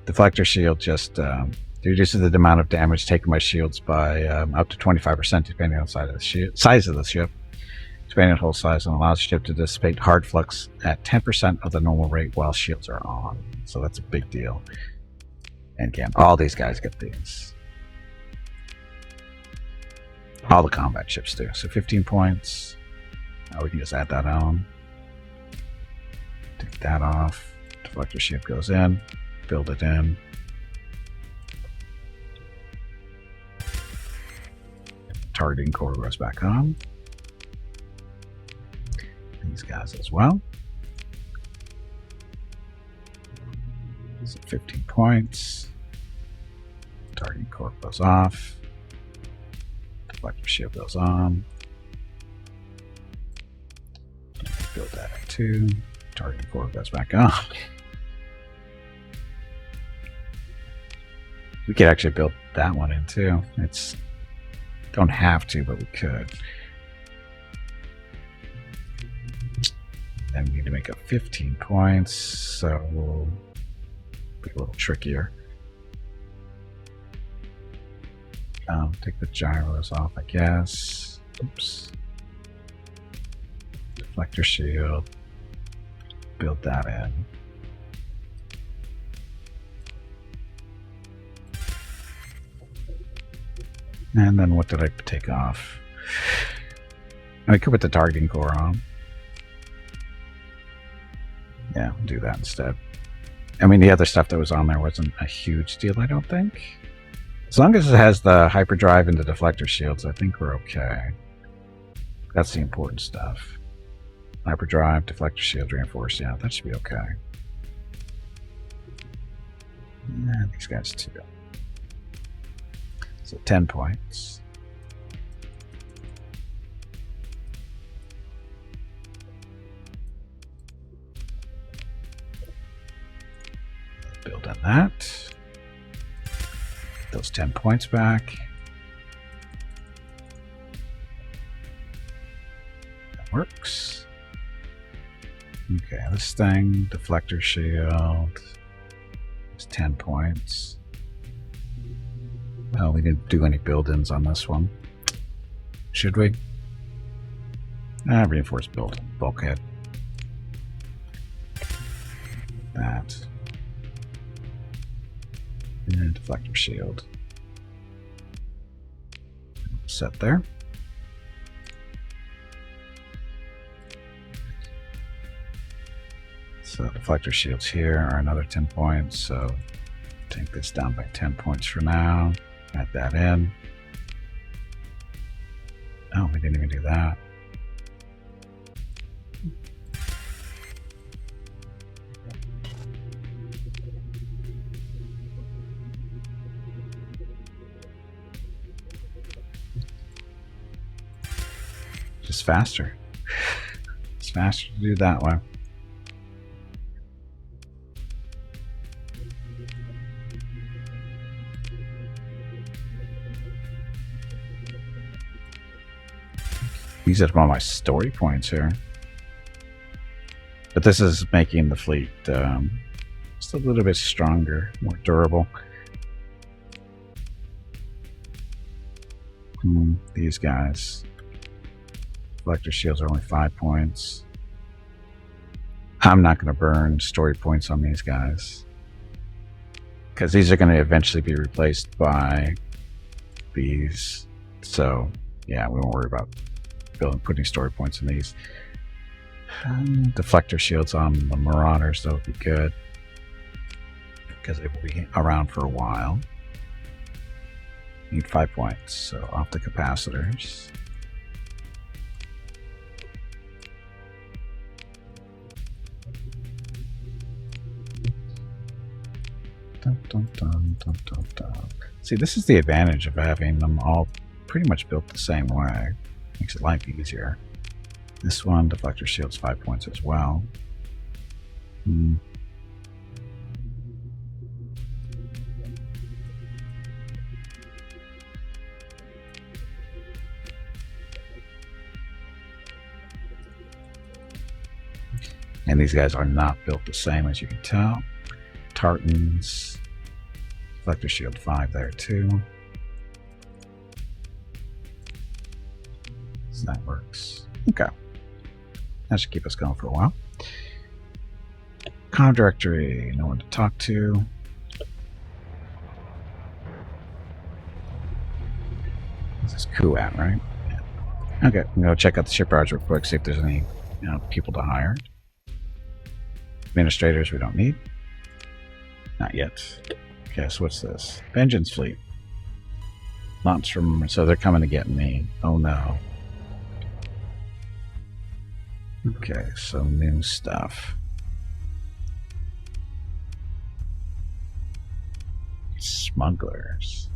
deflector shield just reduces the amount of damage taken by shields by up to 25% depending on the size of the ship. Depending on hull size, and allows the ship to dissipate hard flux at 10% of the normal rate while shields are on. So that's a big deal. And again, all these guys get these. All the combat ships do. So 15 points. We can just add that on. Take that off. Deflector shield goes in. Build it in. Targeting core goes back on. These guys as well. So 15 points. Targeting core goes off. Deflector shield goes on. Build that at 2. Targeting core goes back on. We could actually build that one in too. It's don't have to, but we could. Then we need to make up 15 points, so we'll be a little trickier. Take the gyros off, I guess. Oops. Deflector shield. Build that in. And then what did I take off? I could put the targeting core on. Yeah, we'll do that instead. I mean, the other stuff that was on there wasn't a huge deal, I don't think. As long as it has the hyperdrive and the deflector shields, I think we're okay. That's the important stuff. Hyperdrive, deflector shield, reinforced. Yeah, that should be okay. And these guys too. So 10 points. Build on that. Those 10 points back. That works. Okay, this thing, deflector shield, is 10 points. Oh, we didn't do any build-ins on this one. Should we? Reinforced build, bulkhead. That. And deflector shield. Set there. So deflector shields here are another 10 points, so take this down by 10 points for now. Add that in. Oh, we didn't even do that. Just faster. It's faster to do that way. These are one of my story points here. But this is making the fleet just a little bit stronger, more durable. These guys. Deflector shields are only 5 points. I'm not going to burn story points on these guys, because these are going to eventually be replaced by these. So, yeah, we won't worry about putting story points in these. Deflector shields on the Marauders, that would be good, because they will be around for a while. Need 5 points, so off the capacitors. Dun, dun, dun, dun, dun, dun. See, this is the advantage of having them all pretty much built the same way. Makes it life easier. This one, deflector shields 5 points as well. And these guys are not built the same, as you can tell. Tartans, deflector shield 5 there too. So that works. Okay. That should keep us going for a while. Comm directory, no one to talk to. This is Kuat, right? Yeah. Okay, I'm gonna go check out the shipyards real quick, see if there's any people to hire. Administrators we don't need. Not yet. Okay, so what's this? Vengeance Fleet. Launch from... So they're coming to get me. Oh no. Okay, so new stuff. Smugglers.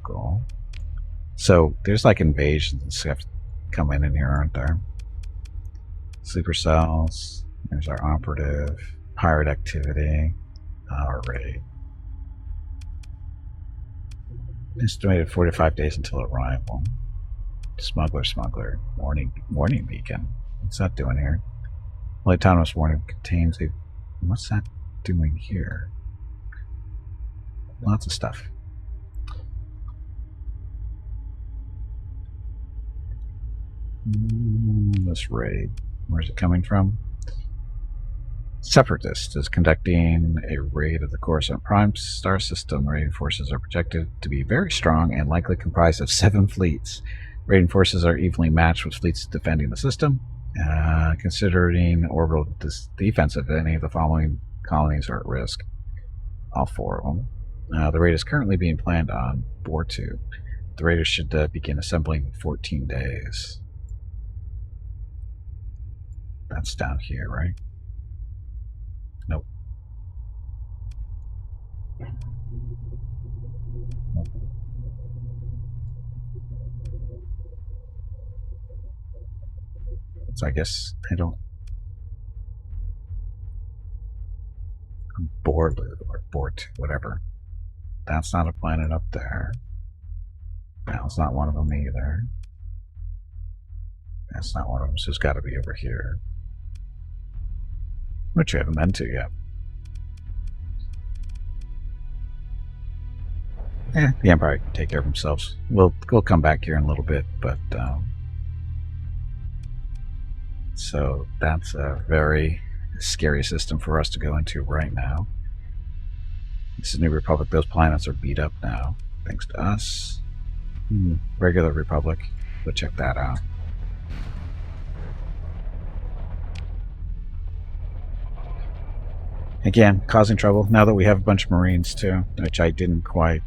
Cool. So there's like invasions and stuff coming in here, aren't there? Sleeper cells. There's our operative. Pirate activity. Our raid. Estimated 45 days until arrival. Smuggler. Warning beacon. What's that doing here? Well, autonomous warning contains a... What's that doing here? Lots of stuff. This raid. Where's it coming from? Separatist is conducting a raid of the Coruscant Prime star system. Raiding forces are projected to be very strong and likely comprised of 7 fleets. Raiding forces are evenly matched with fleets defending the system. Considering orbital defensive, any of the following colonies are at risk. All 4 of them. The raid is currently being planned on Boar-2. The raiders should begin assembling in 14 days. That's down here, right? Nope. So I guess I don't... Boar-2 or Boar-2, whatever. That's not a planet up there. That's not one of them either. That's not one of them, so it's got to be over here. Which we haven't been to yet. The Empire can take care of themselves. We'll come back here in a little bit, but so that's a very scary system for us to go into right now. This is New Republic. Those planets are beat up now, thanks to us. Regular Republic. Go check that out. Again, causing trouble. Now that we have a bunch of Marines too, which I didn't quite.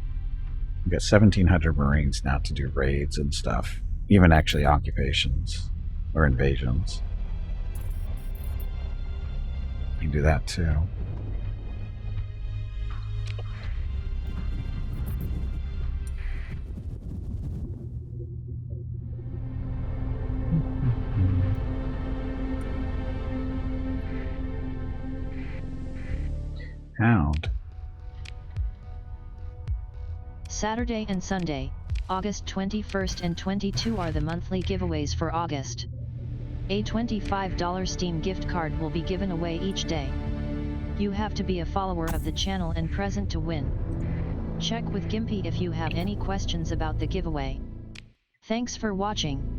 We've got 1,700 Marines now to do raids and stuff. Even actually occupations or invasions. You can do that too. Hound. Saturday and Sunday, August 21st and 22 are the monthly giveaways for August. A $25 Steam gift card will be given away each day. You have to be a follower of the channel and present to win. Check with Gimpy if you have any questions about the giveaway. Thanks for watching.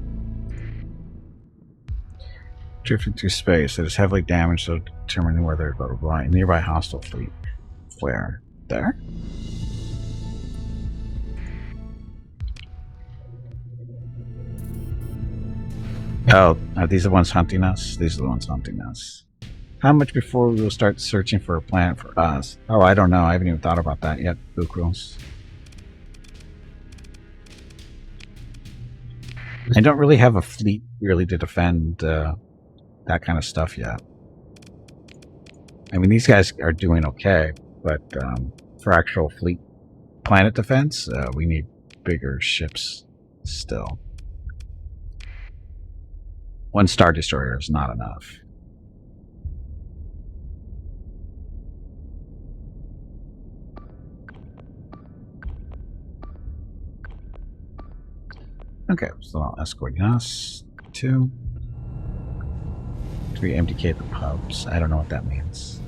Drifting through space. It is heavily damaged, so determining whether blah blah blah. Nearby hostile fleet. Where? There? Oh, are these the ones hunting us? These are the ones hunting us. How much before we will start searching for a planet for us? Oh, I don't know. I haven't even thought about that yet. Bookrules. I don't really have a fleet really to defend that kind of stuff yet. I mean, these guys are doing okay, but for actual fleet planet defense, we need bigger ships still. 1 Star Destroyer is not enough. Okay, so I'll escort us to... We MDK the pubs. I don't know what that means.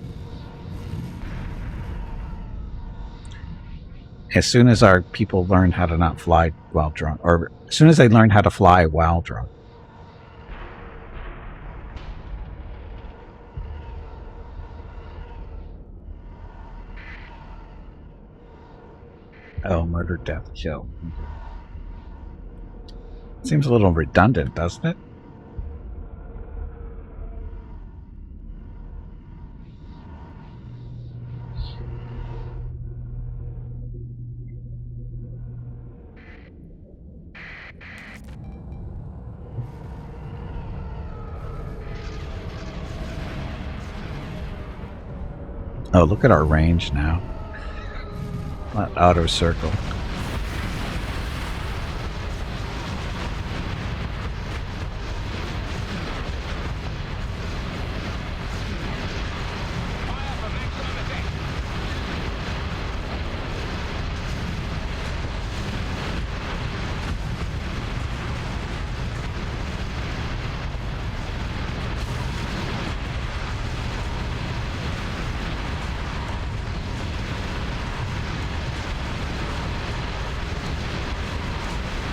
As soon as our people learn how to not fly while drunk, or as soon as they learn how to fly while drunk. Oh, murder, death, kill. Seems a little redundant, doesn't it? Oh, look at our range now. That outer circle.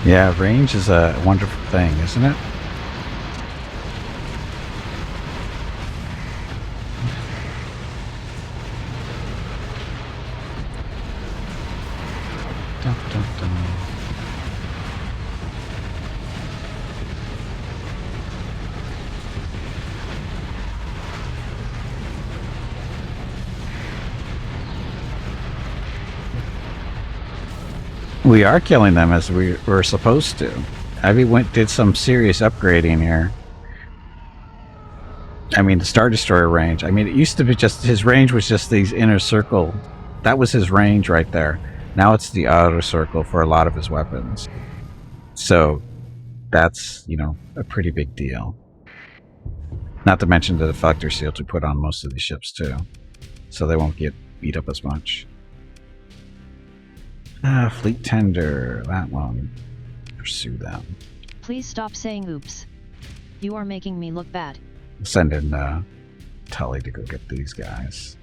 Yeah, range is a wonderful thing, isn't it? Dun, dun, dun. We are killing them as we were supposed to. Ivy did some serious upgrading here. I mean, the Star Destroyer range. I mean, it used to be just his range was just these inner circle. That was his range right there. Now it's the outer circle for a lot of his weapons. So that's, you know, a pretty big deal. Not to mention the deflector shields we put on most of these ships too, so they won't get beat up as much. Fleet tender, that one. Pursue them. Please stop saying oops. You are making me look bad. Send in Tully to go get these guys.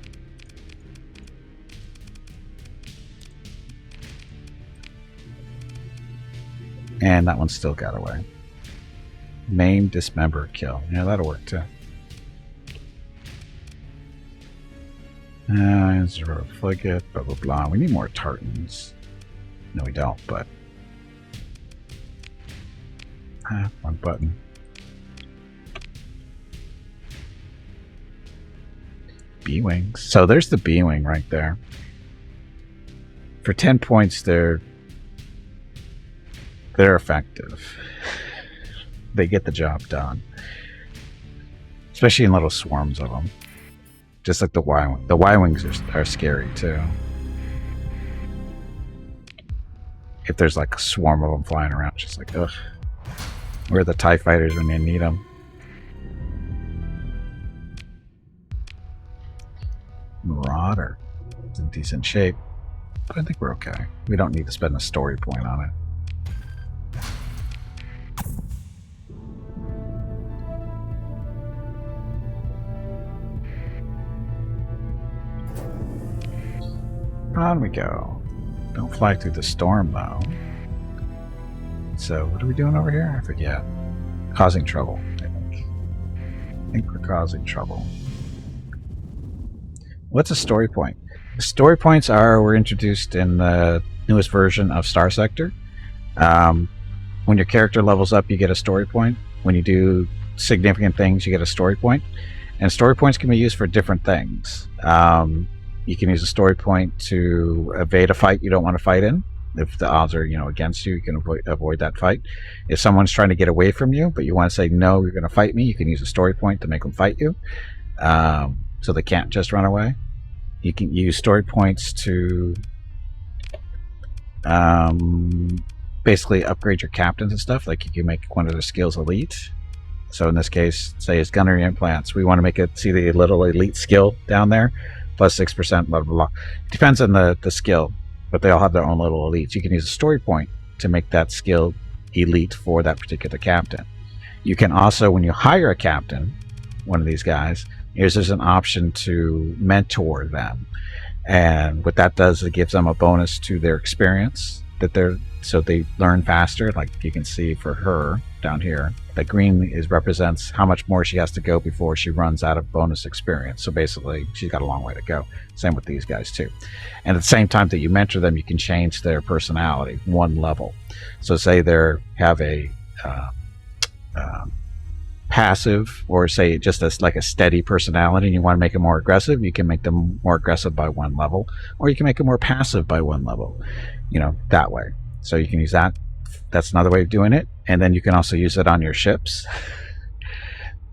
And that one still got away. Maim, dismember, kill. Yeah, that'll work too. Zero frigate, blah blah blah. We need more tartans. No, we don't, but one button. B-wings. So there's the B-wing right there. For 10 points, they're effective. They get the job done, especially in little swarms of them. Just like the Y-wing. The Y-wings are scary too. If there's like a swarm of them flying around, it's just like, ugh. Where are the TIE fighters when you need them? Marauder. It's in decent shape. But I think we're okay. We don't need to spend a story point on it. On we go. Don't fly through the storm, though. So, what are we doing over here? I forget. Causing trouble, I think. I think we're causing trouble. What's a story point? The story points were introduced in the newest version of Starsector. When your character levels up, you get a story point. When you do significant things, you get a story point. And story points can be used for different things. You can use a story point to evade a fight you don't want to fight in. If the odds are, you know, against you, you can avoid that fight. If someone's trying to get away from you, but you want to say, no, you're going to fight me, you can use a story point to make them fight you. So they can't just run away. You can use story points to basically upgrade your captains and stuff. Like you can make one of their skills elite. So in this case, say it's gunnery implants. We want to make it, see the little elite skill down there, plus 6%, blah, blah, blah. Depends on the skill, but they all have their own little elites. You can use a story point to make that skill elite for that particular captain. You can also, when you hire a captain, one of these guys, there's an option to mentor them. And what that does, it gives them a bonus to their experience, so they learn faster. Like you can see for her down here, the green represents how much more she has to go before she runs out of bonus experience. So basically, she's got a long way to go. Same with these guys too. And at the same time that you mentor them, you can change their personality one level. So say they have a passive, or say just as like a steady personality, and you want to make them more aggressive, you can make them more aggressive by one level, or you can make them more passive by one level, you know, that way. So you can use that. That's another way of doing it. And then you can also use it on your ships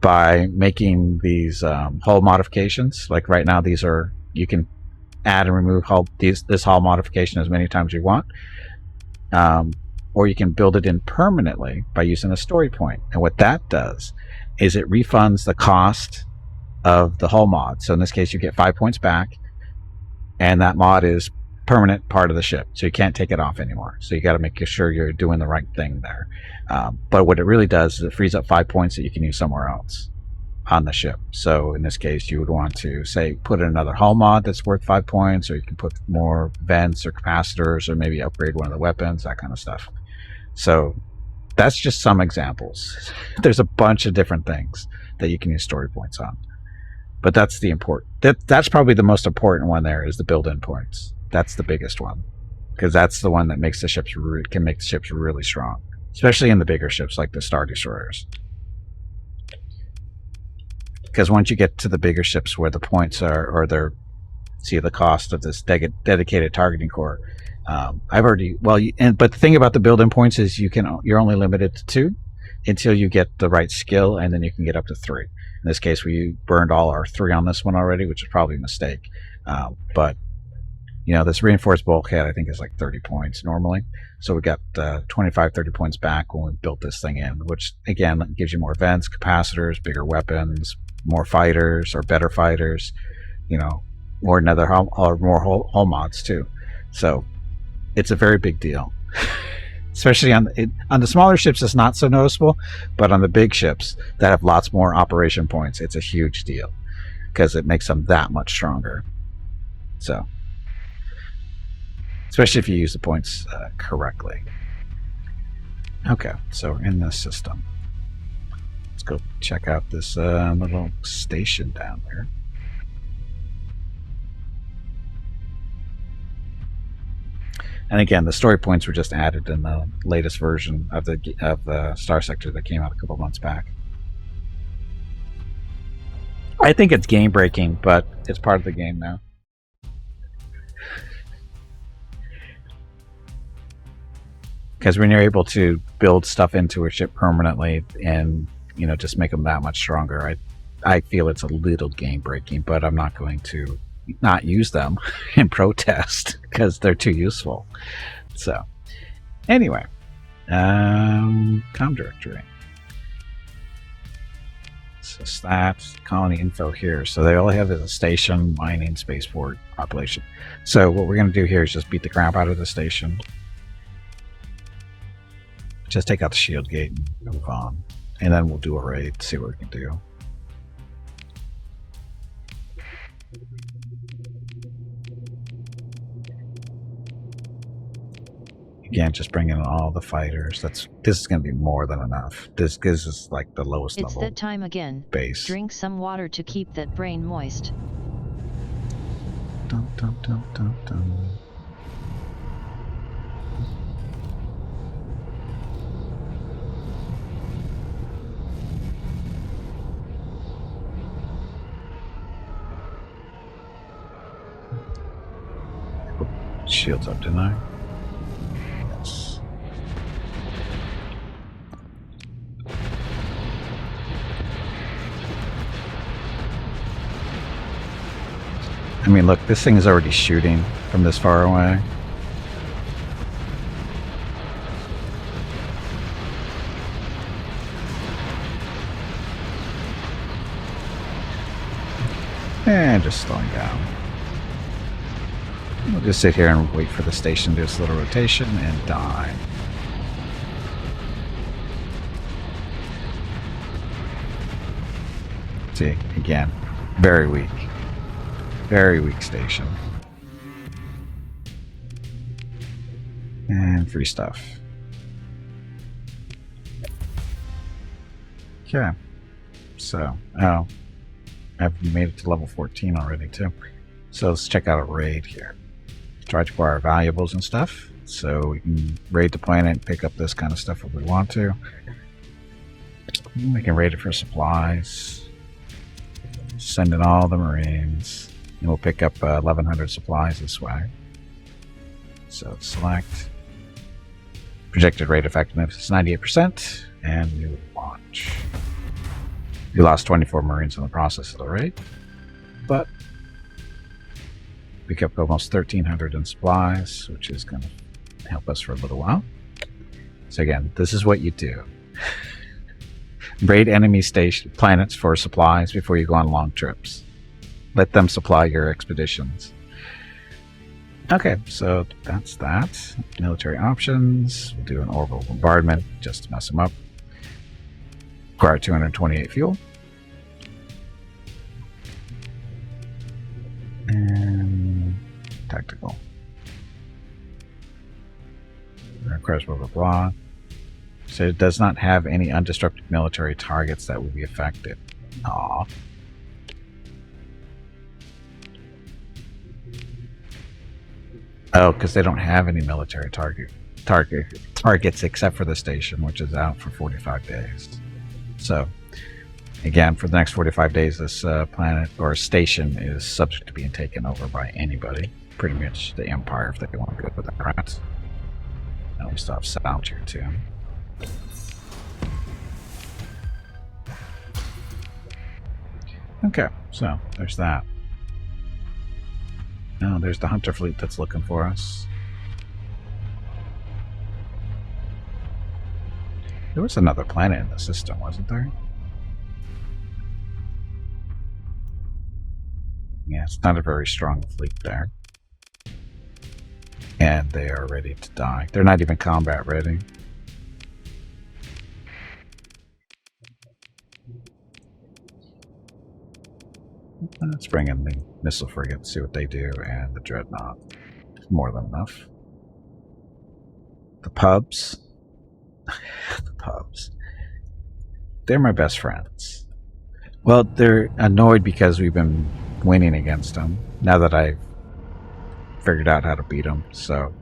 by making these hull modifications. Like right now, these are you can add and remove this hull modification as many times as you want. Or you can build it in permanently by using a story point. And what that does is it refunds the cost of the hull mod. So in this case, you get 5 points back, and that mod is permanent part of the ship, so you can't take it off anymore. So you got to make sure you're doing the right thing there. But what it really does is it frees up 5 points that you can use somewhere else on the ship. So in this case, you would want to say put in another hull mod that's worth 5 points, or you can put more vents or capacitors, or maybe upgrade one of the weapons, that kind of stuff. So that's just some examples. There's a bunch of different things that you can use story points on, but that's the that's probably the most important one. There is the build-in points. That's the biggest one, because that's the one that makes the ships can make the ships really strong, especially in the bigger ships like the Star Destroyers. Because once you get to the bigger ships where the points are, or they're, see the cost of this dedicated targeting core. I've already, but the thing about the build-in points is you're only limited to 2 until you get the right skill, and then you can get up to 3. In this case, we burned all our 3 on this one already, which is probably a mistake. But this reinforced bulkhead, I think, is like 30 points normally. So we got 25, 30 points back when we built this thing in, which again gives you more vents, capacitors, bigger weapons, more fighters or better fighters, or more hull mods too. So it's a very big deal. Especially on the smaller ships, it's not so noticeable, but on the big ships that have lots more operation points, it's a huge deal because it makes them that much stronger. So, especially if you use the points correctly. Okay, so we're in this system. Let's go check out this little station down there. And again, the story points were just added in the latest version of the Starsector that came out a couple months back. I think it's game breaking, but it's part of the game now. Because when you're able to build stuff into a ship permanently and just make them that much stronger, I feel it's a little game breaking, but I'm not going to not use them in protest because they're too useful. So anyway, com directory. So stats, colony info here. So they all have is a station, mining, spaceport, population. So what we're going to do here is just beat the crap out of the station. Just take out the shield gate and move on. And then we'll do a raid, see what we can do. Again, just bring in all the fighters. This is going to be more than enough. This is like the lowest level. It's that time again. Base. Drink some water to keep that brain moist. Dun, dun, dun, dun, dun. Shields up, didn't I? Yes. I mean, look, this thing is already shooting from this far away. And just slowing down. We'll just sit here and wait for the station to do its little rotation and die. See, again, very weak. Very weak station. And free stuff. Okay. So, I've made it to level 14 already too. So let's check out a raid here. Try to acquire valuables and stuff. So we can raid the planet and pick up this kind of stuff if we want to. We can raid it for supplies. Send in all the Marines. And we'll pick up 1,100 supplies this way. So select. Projected rate effectiveness is 98%. And we launch. We lost 24 Marines in the process of the raid. But We kept almost 1,300 in supplies, which is going to help us for a little while. So again, this is what you do. Raid enemy station planets for supplies before you go on long trips. Let them supply your expeditions. Okay, so that's that. Military options. We'll do an orbital bombardment just to mess them up. Require 228 fuel. And tactical. Requires blah blah blah. So it does not have any undisrupted military targets that will be affected. Aww. Oh, because they don't have any military targets except for the station, which is out for 45 days. So, again, for the next 45 days, this planet or station is subject to being taken over by anybody. Pretty much the Empire, if they want to go with that, right? And we still have South here, too. Okay, so there's that. Oh, there's the Hunter fleet that's looking for us. There was another planet in the system, wasn't there? Yeah, it's not a very strong fleet there. And they are ready to die. They're not even combat ready. Let's bring in the missile frigate, see what they do, and the dreadnought. More than enough. The pubs. The pubs. They're my best friends. Well, they're annoyed because we've been winning against them. Now that I've figured out how to beat them, so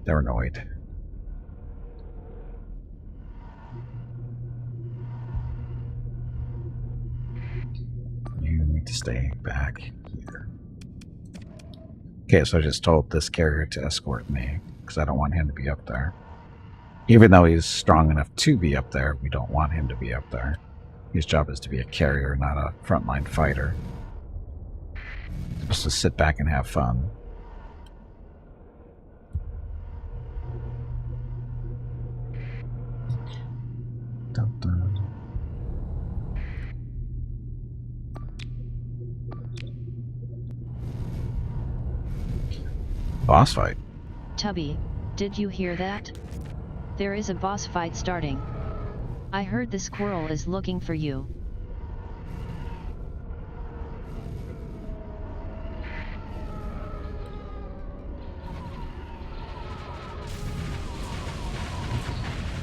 they're annoyed. You need to stay back here. Okay, so I just told this carrier to escort me because I don't want him to be up there. Even though he's strong enough to be up there, we don't want him to be up there. His job is to be a carrier, not a frontline fighter. Just to sit back and have fun. Dun, dun. Boss fight. Tubby, did you hear that? There is a boss fight starting. I heard the squirrel is looking for you.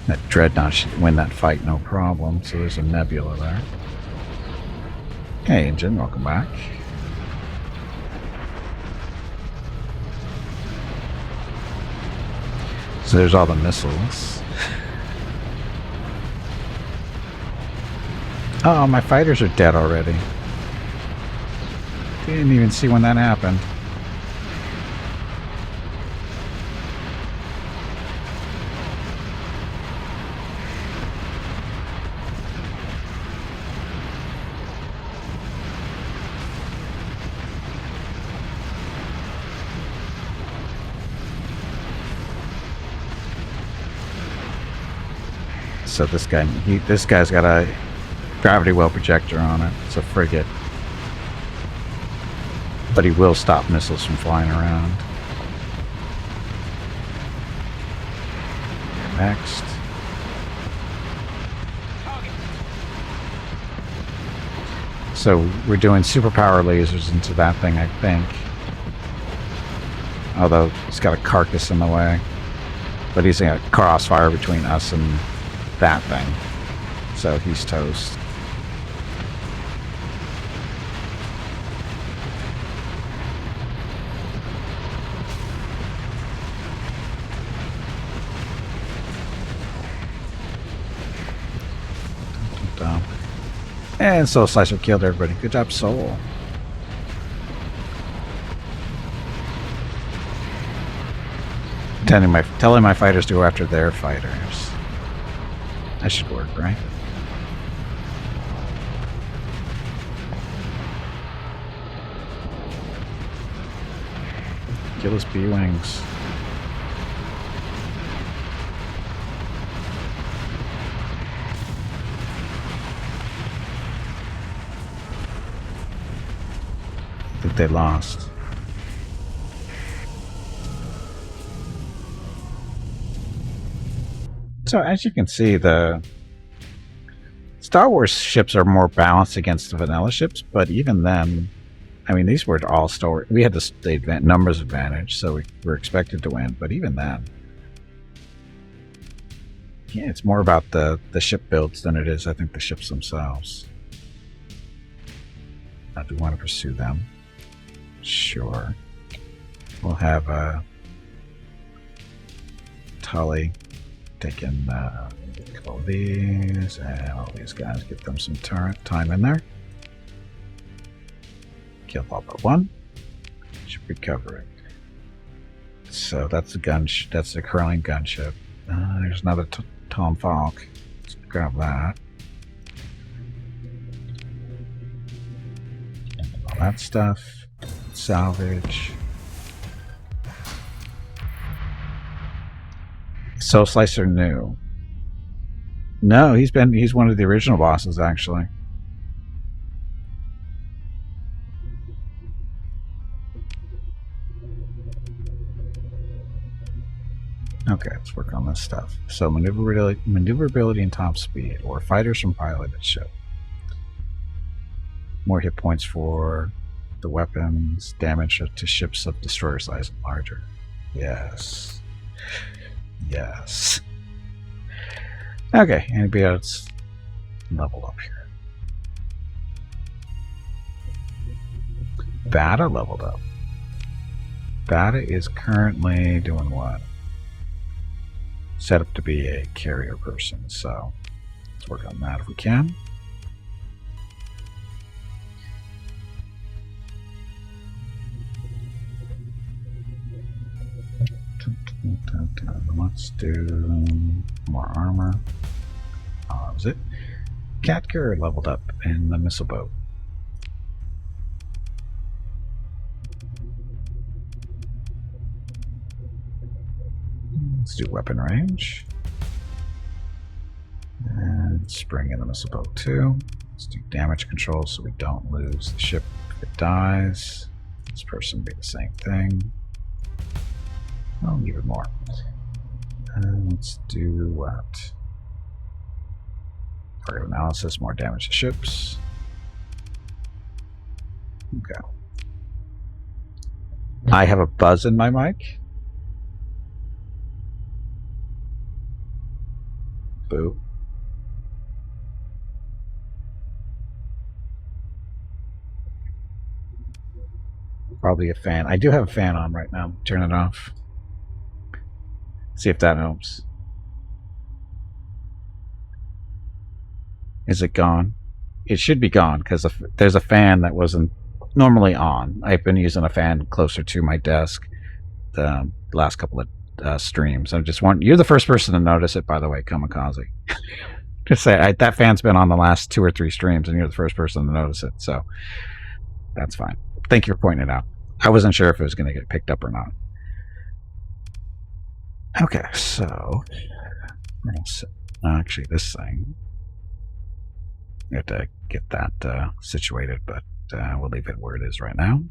That dreadnought should win that fight no problem, so there's a nebula there. Hey, engine, welcome back. So there's all the missiles. Oh, my fighters are dead already. Didn't even see when that happened. So this guy's got a gravity well projector on it. It's a frigate. But he will stop missiles from flying around. Next. So we're doing superpower lasers into that thing, I think. Although it's got a carcass in the way. But he's in a crossfire between us and that thing. So he's toast. And Soul Slicer killed everybody. Good job, Soul. Telling my fighters to go after their fighters. That should work, right? ridiculous B-Wings. I think they lost. So as you can see, the Star Wars ships are more balanced against the vanilla ships, but even then, I mean, these were all Star. We had the numbers advantage, so we were expected to win. But even then, yeah, it's more about the ship builds than it is, I think, the ships themselves. Now, do we want to pursue them? Sure. We'll have Tully taking a couple of these, and all these guys, get them some time in there. Kill all but one. Should recover it. So that's the gun. That's the curling gunship. There's another Tom Falk. Let's grab that. And all that stuff. Salvage. Soul Slicer new. No, he's one of the original bosses, actually. Okay, let's work on this stuff. So maneuverability and top speed, or fighters from piloted ship. More hit points for the weapons, damage to ships of destroyer size and larger. Yes. Yes. Okay, anybody else level up here? Bata leveled up. Bata is currently doing what? Set up to be a carrier person, so let's work on that if we can. Let's do more armor. Oh, that was it. Catker leveled up in the missile boat. Let's do weapon range. And spring in the missile boat too. Let's do damage control so we don't lose the ship if it dies. This person will be the same thing. Oh, even more. Let's do what? Target analysis, more damage to ships. Okay. I have a buzz in my mic. Boo. Probably a fan. I do have a fan on right now. Turn it off. See if that helps. Is it gone? It should be gone because there's a fan that wasn't normally on. I've been using a fan closer to my desk the last couple of streams. I just want you're the first person to notice it, by the way, Kamikaze. Just say that fan's been on the last 2 or 3 streams, and you're the first person to notice it. So that's fine. Thank you for pointing it out. I wasn't sure if it was going to get picked up or not. Okay, so actually this thing, we have to get that situated, but we'll leave it where it is right now.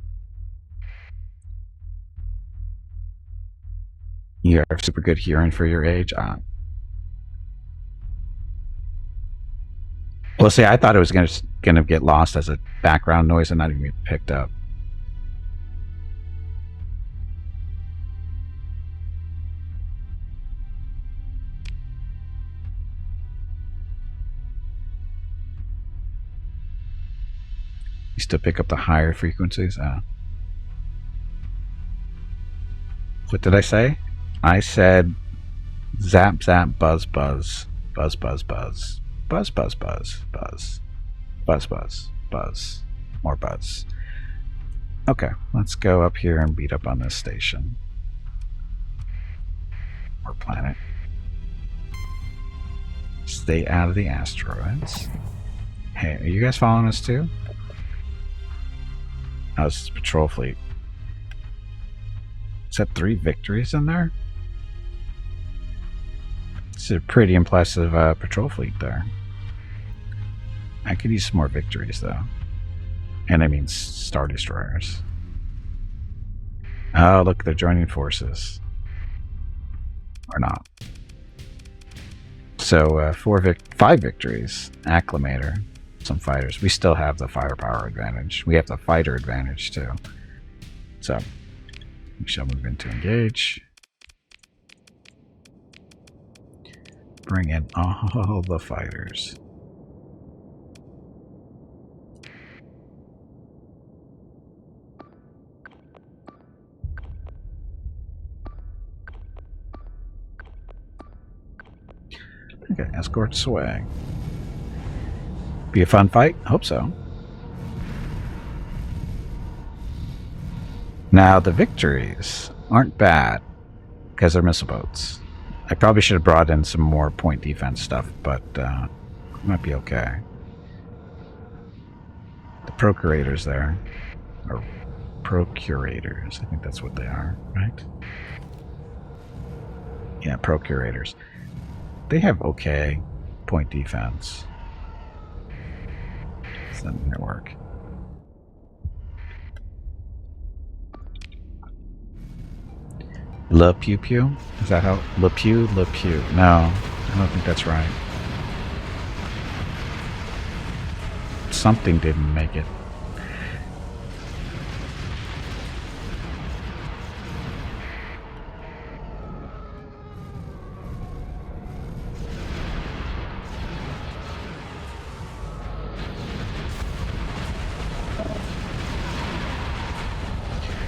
You have super good hearing for your age. Well, see, I thought it was going to get lost as a background noise and not even get picked up. You still pick up the higher frequencies? What did I say? I said zap, zap, buzz, buzz, buzz, buzz, buzz, buzz, buzz, buzz, buzz, buzz, buzz, buzz, more buzz. Okay, let's go up here and beat up on this station. Or planet. Stay out of the asteroids. Hey, are you guys following us too? Oh, this is patrol fleet. Is that 3 victories in there? It's a pretty impressive patrol fleet there. I could use some more victories though. And I mean Star Destroyers. Oh, look, they're joining forces. Or not. So 5 victories. Acclimator. Some fighters. We still have the firepower advantage. We have the fighter advantage too. So we shall move into engage. Bring in all the fighters. Okay, escort swag. Be a fun fight? Hope so. Now, the victories aren't bad because they're missile boats. I probably should have brought in some more point defense stuff, but it might be okay. The procurators there, or procurators, I think that's what they are, right? Yeah, procurators. They have okay point defense. Send their work. Le Pew Pew? Is that how? Le Pew? Le Pew. No, I don't think that's right. Something didn't make it.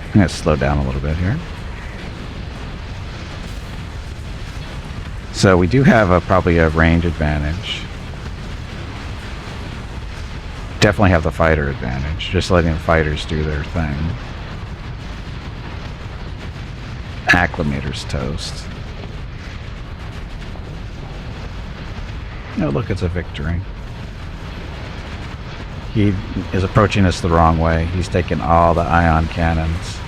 I'm going to slow down a little bit here. So we do have probably a range advantage. Definitely have the fighter advantage. Just letting the fighters do their thing. Acclimator's toast. Oh, look, it's a victory. He is approaching us the wrong way. He's taking all the ion cannons.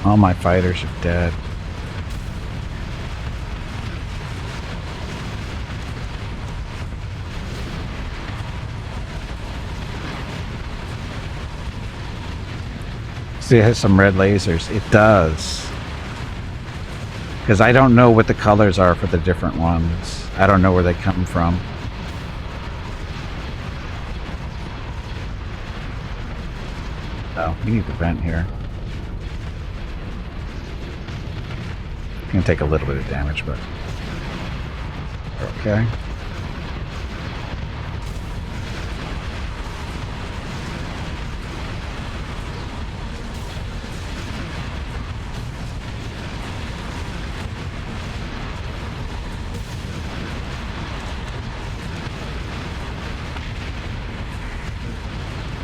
All my fighters are dead. See, it has some red lasers. It does. Because I don't know what the colors are for the different ones. I don't know where they come from. Oh, we need the vent here. Gonna take a little bit of damage, but okay.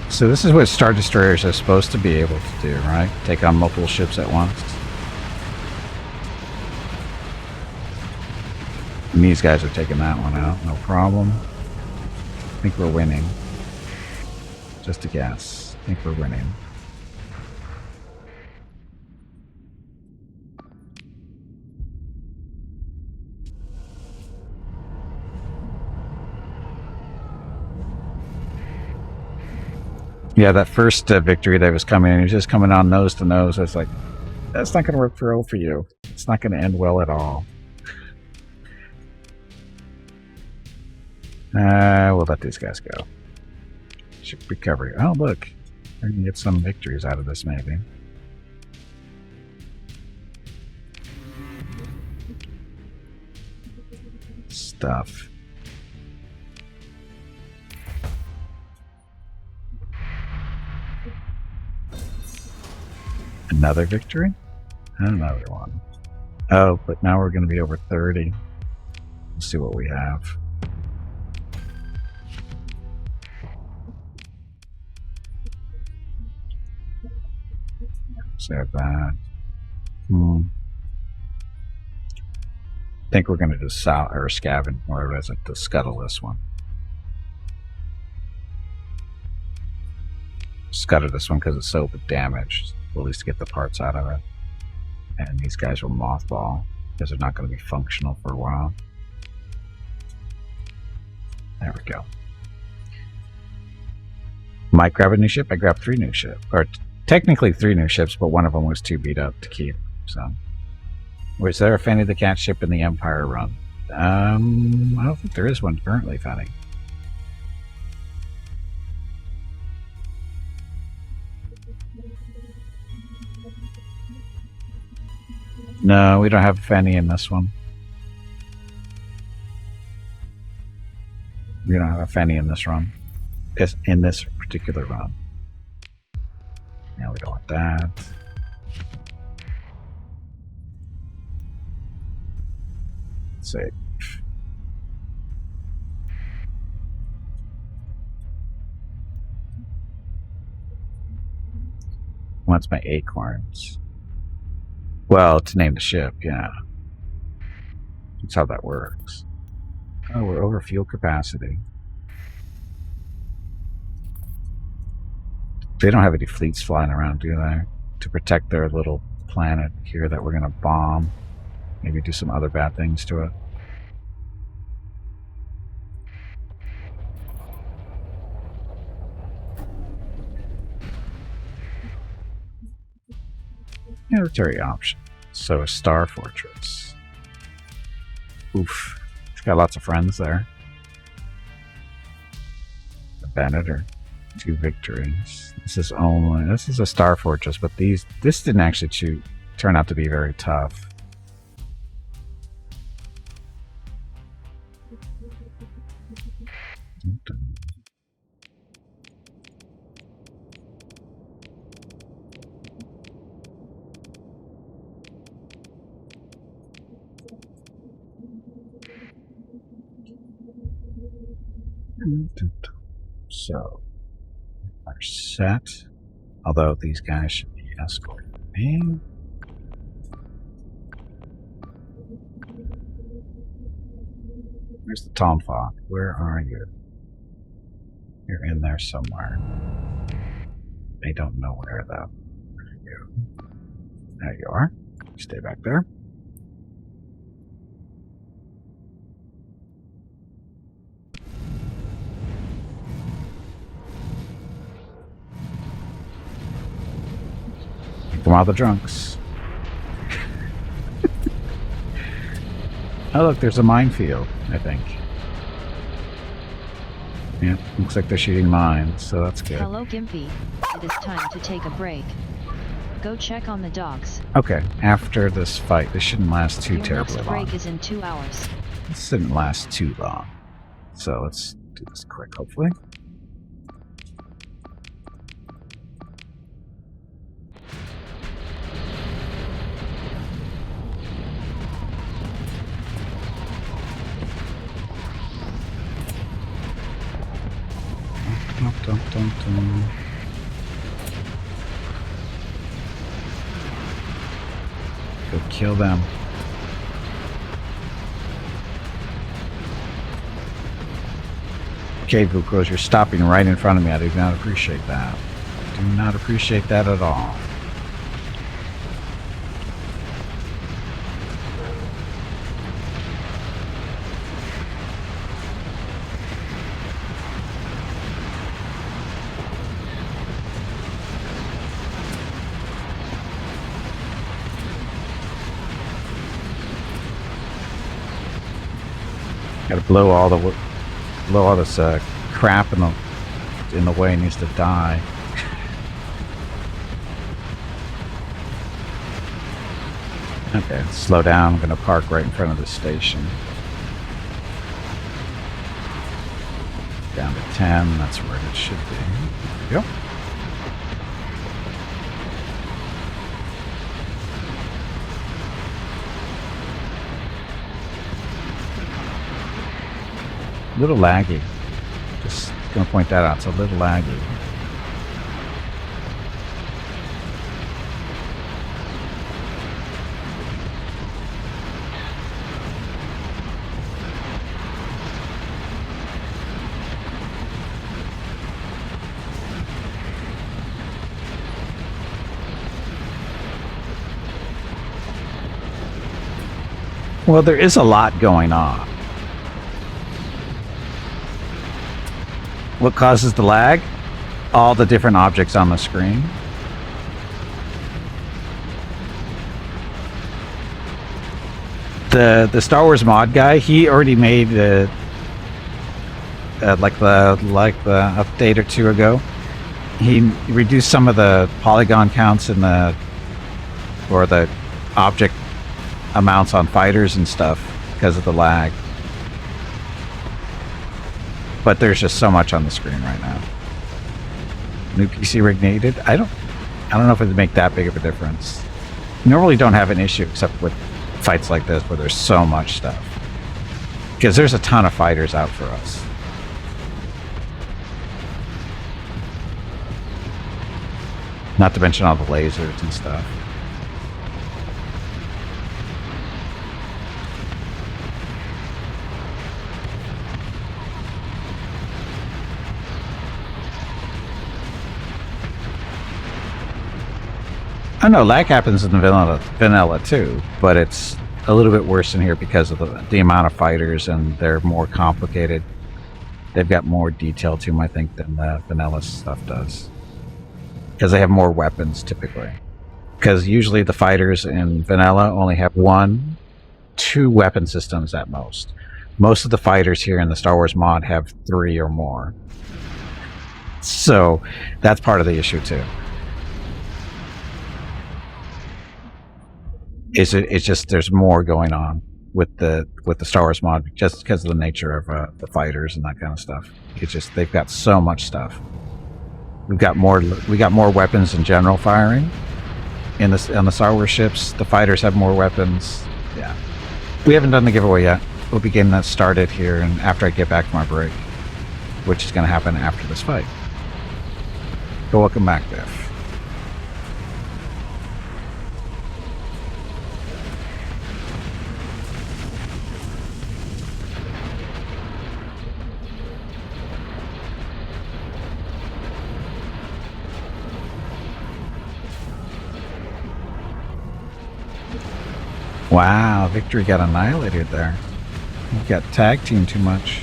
So this is what Star Destroyers are supposed to be able to do, right? Take on multiple ships at once. And these guys are taking that one out, no problem. I think we're winning. Just a guess. I think we're winning. Yeah, that first victory that was coming in, he was just coming on nose to nose. I was like, that's not going to work for you. It's not going to end well at all. We'll let these guys go. Ship recovery. Oh, look. We can get some victories out of this, maybe. Stuff. Another victory? Another one. Oh, but now we're going to be over 30. Let's see what we have. Let's have that. think we're going to just scav and whatever it is, to scuttle this one. Scuttle this one because it's so damaged. We'll at least get the parts out of it. And these guys will mothball because they're not going to be functional for a while. There we go. Might grab a new ship. I grabbed 3 new ships, or technically 3 new ships, but one of them was too beat up to keep. So, was there a Fanny the Cat ship in the Empire run? I don't think there is one currently, Fanny. No, we don't have a Fanny in this one. We don't have a Fanny in this run. In this particular run. Now we don't want that. Let's see. Wants my acorns. Well, to name the ship, yeah. That's how that works. Oh, we're over fuel capacity. They don't have any fleets flying around, do they? To protect their little planet here that we're going to bomb. Maybe do some other bad things to it. Military option. So a Star Fortress. Oof. It's got lots of friends there. A Venator. 2 victories. This is a Star Fortress, but this didn't actually turn out to be very tough. So are set, although these guys should be escorting me. Where's the Tomfok? Where are you? You're in there somewhere. They don't know where though. Where are you? There you are. Stay back there. Come out the drunks. Oh look, there's a minefield, I think. Yeah, looks like they're shooting mines, so that's good. Hello Gimpy, it is time to take a break. Go check on the dogs. Okay, after this fight, this shouldn't last too Your terribly next long. break is in 2 hours. This shouldn't last too long. So let's do this quick, hopefully. Dum, dum, dum, dum. Go kill them. Okay, Vukros, you're stopping right in front of me. I do not appreciate that. Do not appreciate that at all. Gotta blow all this crap in the way. It needs to die. Okay, slow down. I'm gonna park right in front of the station. Down to 10. That's where it should be. There we go. A little laggy. Just gonna point that out. It's a little laggy. Well, there is a lot going on. What causes the lag? All the different objects on the screen. The Star Wars mod guy, he already made like the update or two ago. He reduced some of the polygon counts in the object amounts on fighters and stuff because of the lag. But there's just so much on the screen right now. New PC rig needed? I don't know if it would make that big of a difference. Normally don't have an issue except with fights like this where there's so much stuff. Because there's a ton of fighters out for us. Not to mention all the lasers and stuff. I know lag happens in the vanilla too, but it's a little bit worse in here because of the amount of fighters, and they're more complicated. They've got more detail to them, I think, than the vanilla stuff does. Because they have more weapons, typically. Because usually the fighters in vanilla only have 1-2 weapon systems at most. Most of the fighters here in the Star Wars mod have 3 or more. So that's part of the issue too. It's just there's more going on with the Star Wars mod just because of the nature of the fighters and that kind of stuff. It's just they've got so much stuff. We got more weapons in general firing on the Star Wars ships. The fighters have more weapons. Yeah, we haven't done the giveaway yet. We'll be getting that started here, and after I get back from our break, which is going to happen after this fight. So welcome back, Biff. Wow, Victory got annihilated there. He got tag team too much.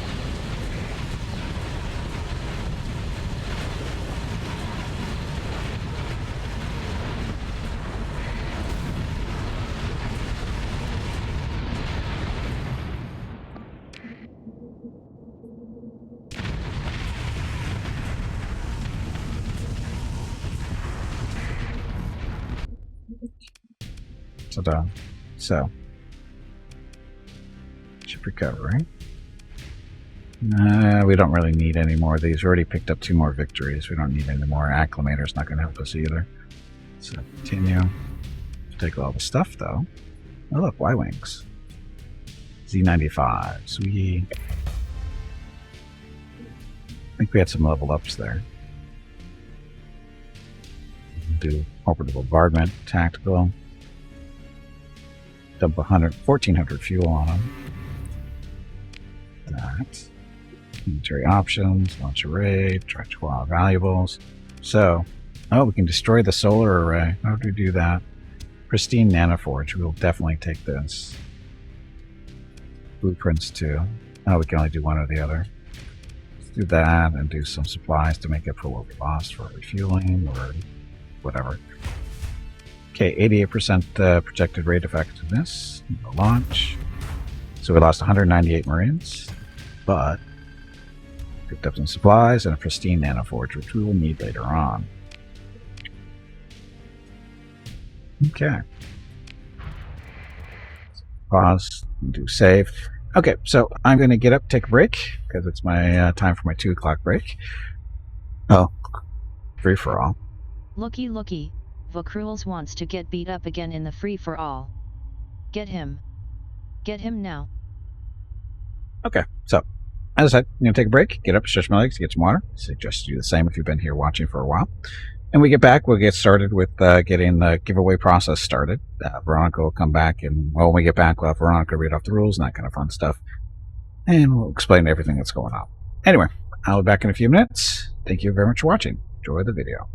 So done. So, ship recovery. We don't really need any more of these. We already picked up 2 more victories. We don't need any more. Acclimator's not going to help us either. So, continue. Take all the stuff, though. Oh, look, Y-Wings. Z95. Sweet. I think we had some level ups there. Do orbital bombardment, tactical. Dump 1,400 fuel on them. That. Military options, launch array, track wild valuables. So, we can destroy the solar array. How do we do that? Pristine nanoforge. We'll definitely take this. Blueprints too. We can only do one or the other. Let's do that and do some supplies to make up for what we lost for refueling or whatever. Okay, 88% projected rate effectiveness. Launch. So we lost 198 Marines, but picked up some supplies and a pristine nanoforge, which we will need later on. Okay. Pause, do save. Okay, so I'm going to get up, take a break, because it's my time for my 2 o'clock break. Oh, free for all. Looky looky. Vokruels wants to get beat up again in the free-for-all. Get him. Get him now. Okay, so, as I said, I'm going to take a break, get up, stretch my legs, get some water. I suggest you do the same if you've been here watching for a while. And we get back, we'll get started with getting the giveaway process started. Veronica will come back, and when we get back, we'll have Veronica read off the rules and that kind of fun stuff. And we'll explain everything that's going on. Anyway, I'll be back in a few minutes. Thank you very much for watching. Enjoy the video.